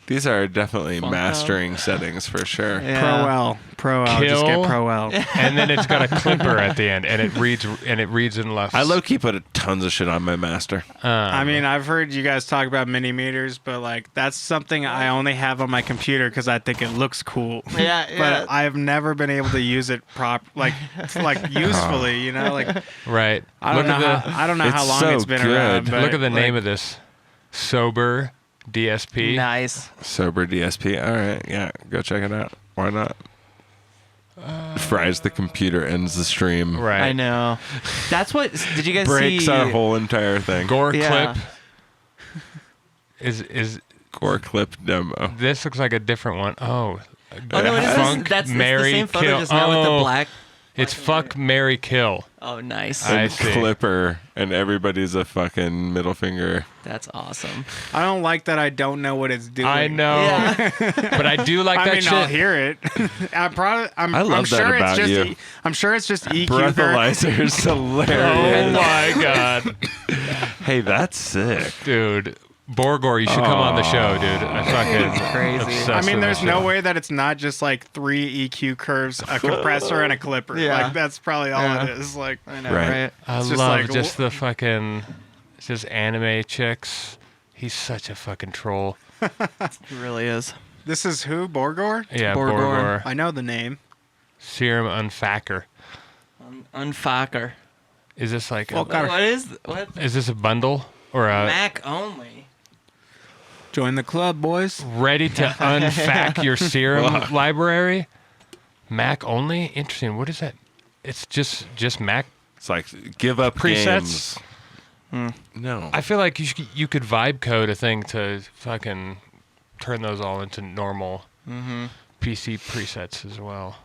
These are definitely Funk mastering settings for sure. Yeah. Pro L, just Kill. get Pro L. And then it's got a clipper at the end, and it reads in left. I low key put tons of shit on my master. I mean, I've heard you guys talk about mini meters, but like that's something I only have on my computer because I think it looks cool. Yeah, But I've never been able to use it like usefully. You know, like right. I don't know how It's long so it's been good. around. But Look at the like, name of this. Sober DSP. Nice. Sober DSP. All right, yeah, go check it out. Why not? Fries the computer, ends the stream, Right. I know. That's what. Did you guys breaks see? our whole entire thing. Gore Yeah. clip is Gore clip demo. this looks like a different one. Oh. Oh no, it is. Funk, That's Mary, the same photo kill. just now with the Oh, black. It's fuck, Mary, kill. Oh, nice. I And see. Clipper, and everybody's a fucking middle finger. That's awesome. I don't like that. I don't know what it's doing. I know, Yeah. but I do like I that mean, shit. I'll hear it. I'm I love that sure about it's just you. I'm sure it's just EQ. curve. Breathalyzer's Oh hilarious. my god, Hey, that's sick. dude. Borgor, you should come on the show, dude. I fucking Crazy. obsessed I mean, with there's this no shit. way that it's not just like 3 EQ curves, a compressor, and a clipper. Yeah. Like that's probably all Yeah. it is. Like I know, Right. right? I It's love just like, just the fucking, just anime chicks. He's such a fucking troll. He really is. this is who Borgor? Yeah, Borgor. Borgor. I know the name. Serum Unfacker. Unfucker. Is this like Well, God. What is what? is this a bundle or a Mac only. Join the club, boys. ready to unfack your serum library? Mac only? Interesting. What is that? It's just Mac. It's like give up Presets? games. No. I feel like you could vibe code a thing to fucking turn those all into normal PC presets as well.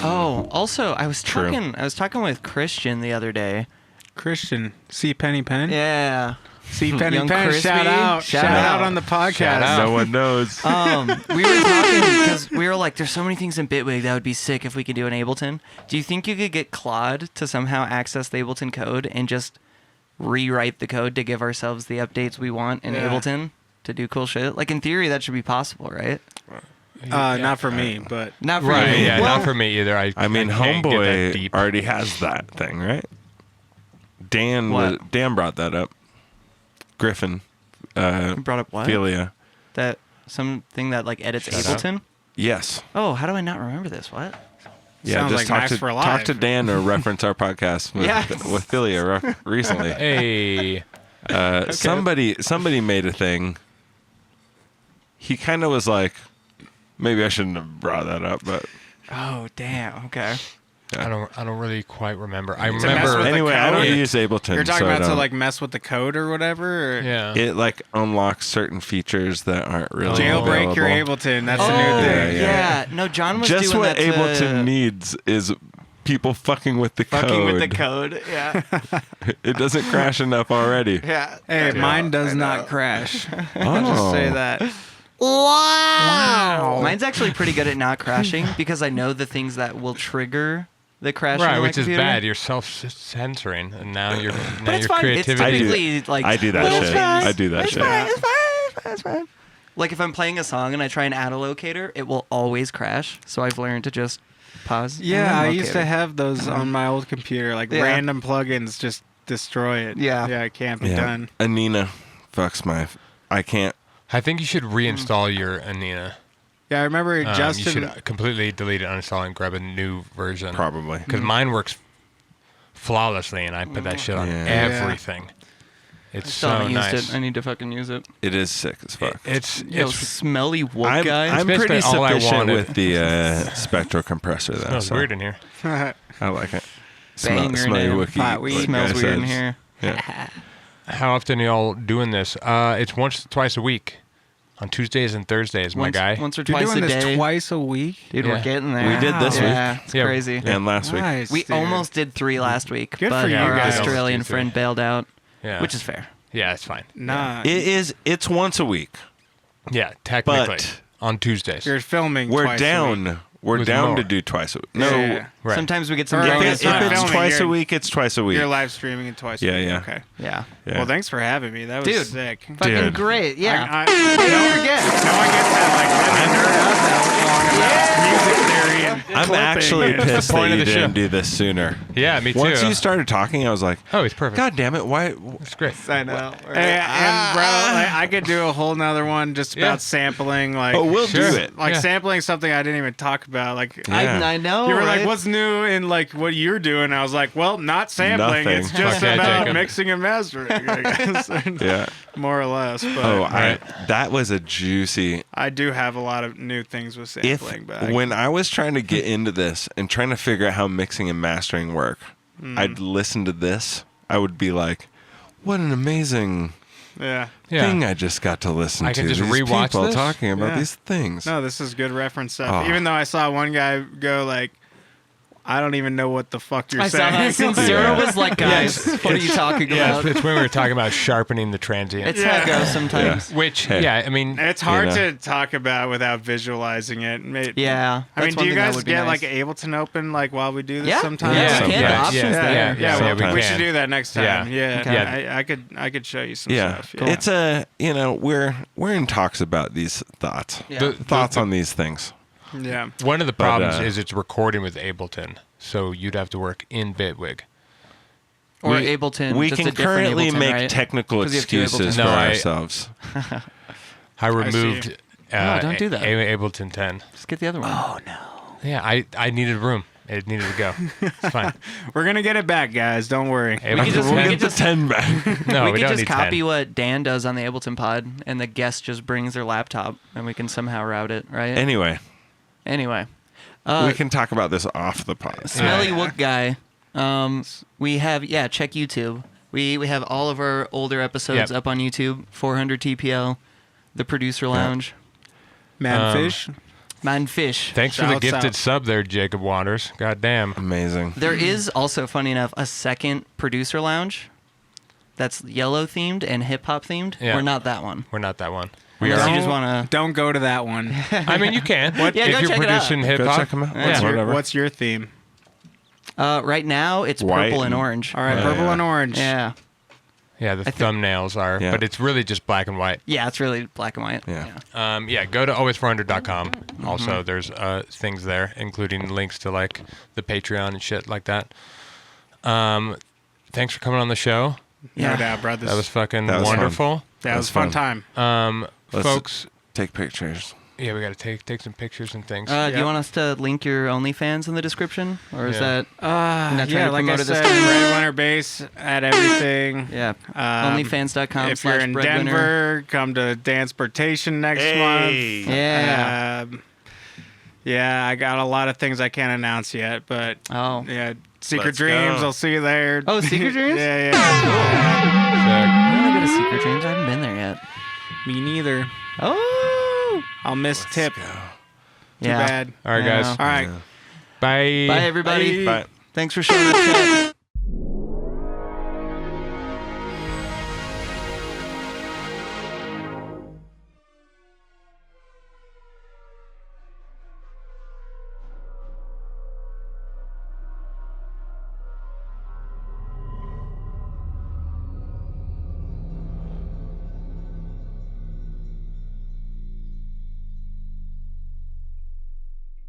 Oh, also, I was True. talking with Christian the other day. Christian. C. Penny Pen. Yeah. C. Penny Young Pen. Crispy. Shout out. Shout Shout out out. on the podcast. Shout out. No one knows. We were talking because we were like, there's so many things in Bitwig that would be sick if we could do an Ableton. Do you think you could get Claude to somehow access the Ableton code and just rewrite the code to give ourselves the updates we want in Yeah. Ableton to do cool shit? Like, in theory, that should be possible, right? Not for me, but Not for Right, you. yeah, Well, not for me either. I mean, can't get that Homeboy deep. already has that thing, right? Dan What? Dan brought that up. Griffin. You brought up what? Philia. That something that, like, edits Shut up. Ableton? Yes. Oh, how do I not remember this? What? Yeah, Sounds just like talk Max to for talk Live. to Dan or reference our podcast with Yeah. with Philia recently. Hey, Somebody made a thing. He kind of was like, maybe I shouldn't have brought that up, but Oh, damn. Okay. I don't really quite remember. I mess remember. with the anyway, I don't code? use Ableton. you're talking so I about to don't- like mess with the code or whatever. Or Yeah. it like unlocks certain features that aren't really Jailbreak your available. Ableton. That's Oh, a new thing. yeah. No, John was Just doing what that to... Ableton needs is people fucking with the code. Fucking with the code. Yeah. It doesn't crash enough already. Yeah. Hey, mine does not crash. I'll just say that. Wow. Mine's actually pretty good at not crashing because I know the things that will trigger the crash. Right, on my which is computer. bad. You're self-censoring, and now your But it's fine. creativity. It's typically like I do that little shit. things. I do that It's shit. fine, it's fine. Like if I'm playing a song and I try and add a locator, it will always crash. So I've learned to just pause. and Yeah, then I locate used to it. have those on my old computer. Like Yeah. random plugins just destroy it. Yeah. Yeah, it can't be Yeah. done. Anina fucks my. I can't. I think you should reinstall your Anina. Yeah, I remember You Justin. should completely delete it, uninstall, and grab a new version. Probably. Because mine works flawlessly, and I put that shit on Yeah. everything. It's Still so haven't nice. used it. I need to fucking use it. It is sick as fuck. It's Yo, it's smelly wood I'm, guy. I'm It's pretty basically all I sufficient wanted. with the spectral compressor though. smells so weird in here. I like it. Banger Smelly name. Wookie. Hot weed. like smells I weird in said. here. Yeah. How often are y'all doing this? It's twice a week. On Tuesdays and Thursdays, my once, guy. Once or You're twice doing a this day. twice a week? Dude, Yeah. we're getting there. We did this Yeah, week. it's Yeah. crazy. And last week. Nice, We dude. almost did 3 last week, Good but for you our guys. Australian Tuesday. friend bailed out, Yeah. which is fair. Yeah, it's fine. Nah. It's once a week. Yeah, technically But on Tuesdays. You're filming We're twice a week. down. We're With down more. to do twice a week. No, Yeah. Right. Sometimes we get some Or if, bonus it's not rounds. it's filming, twice a you're- week, it's twice a week. You're live streaming it twice a Yeah, week. yeah. Okay. Yeah. Yeah. Well, thanks for having me. That was Dude. sick. Fucking Dude. great. Yeah. Don't forget. No one gets that like heavy nerd out that long about music theory and I'm clipping. actually It's pissed the point that of you the show. didn't do this sooner. Yeah, me too. Once you started talking, I was like, Oh, he's perfect. God damn it, why? It's great. I know. And bro, like, I could do a whole nother one just about Yeah. sampling, like Oh, we'll Sure. do it. like Yeah. sampling something I didn't even talk about. Like Yeah. I know. you were right? like, "What's new in like what you're doing?" I was like, "Well, not sampling. Nothing. It's just Fuck yeah, about Jacob. mixing and mastering, I guess, Yeah. more or less." But Oh, Right. that was a juicy. I do have a lot of new things with If sampling. But I, when I was trying to get into this and trying to figure out how mixing and mastering work, I'd listen to this. I would be like, "What an amazing yeah, Yeah. thing I just got to listen I to." can just These rewatch people this? talking about Yeah. these things. no, this is good reference stuff. Oh. Even though I saw one guy go like, "I don't even know what the fuck you're I saw saying." that. Sincero Yeah. was like, guys, what are you talking Yeah, about? it's when we were talking about sharpening the transient. It's how it goes sometimes. Which, Hey. yeah, I mean, It's hard know. to talk about without visualizing it. Yeah. I mean, that's do one you thing that guys would be get nice. like Ableton open like while we do this Yeah. sometimes? Yeah, yeah, we can. The yeah, options yeah, there. yeah, Yeah, yeah, we, we should can. do that next Yeah. time. Yeah, Okay. I could show you some Yeah, stuff. it's a we're in talks about these thoughts, Yeah. The- thoughts on these things. yeah. one of the problems uh, is it's recording with Ableton, so you'd have to work in Bitwig. Or we, Ableton. We just can a different currently Ableton, make right? technical 'Cause you have two excuses Abletons. for No, ourselves. I removed don't do that. Ableton 10. Just get the other one. Oh, no. Yeah, I needed room. It needed to go. It's fine. We're gonna get it back, guys. Don't worry. Ableton just- 10? we could just- 10 back. no, we we could don't just need copy 10. what Dan does on the Ableton pod, and the guest just brings their laptop, and we can somehow route it, right? Anyway, Anyway. we can talk about this off the pod. Smelly Wook guy. We have, check YouTube. We have all of our older episodes Yep. up on YouTube. 400 TPL, The Producer Lounge, Manfish. Manfish. Thanks for the Shouts gifted out. sub there, Jacob Waters. God damn. Amazing. There is also, funny enough, a second Producer Lounge that's yellow themed and hip hop themed. Yeah. We're not that one. We're not that one. We We are. are. You just want to. Don't go to that one. I mean, you can. Yeah, if go you're check it out. producing hip Go hop. check them out. Yeah. Whatever. What's your theme? Right now, it's White purple and and- orange. All right, Yeah, purple yeah. and orange. Yeah. Yeah, the thumbnails are, Yeah. but it's really just black and white. Yeah, it's really black and white. Yeah. Yeah, go to always400.com. Also, there's things there, including links to like the Patreon and shit like that. Thanks for coming on the show. No doubt, brothers. That was fucking That was fun. wonderful. That was a fun time. Let's Folks, take pictures. yeah, we got to take some pictures and things. Do Yeah. you want us to link your OnlyFans in the description, or is Yeah. that? not trying Yeah, to like I promote it this said, time. Breadwinner Base at everything. Yeah. Um, OnlyFans.com. If you're in Denver, come to Danceportation next month. Yeah. Yeah, I got a lot of things I can't announce yet, but Oh. yeah, Secret Let's Dreams. go. I'll see you there. Oh, Secret Dreams? yeah. I want to go to Secret Dreams. I haven't been there yet. Me neither. Oh. I'll miss Tip. Too Yeah. bad. All right, guys. All right. Bye. Bye, everybody. Bye. Bye. Thanks for showing up, chat.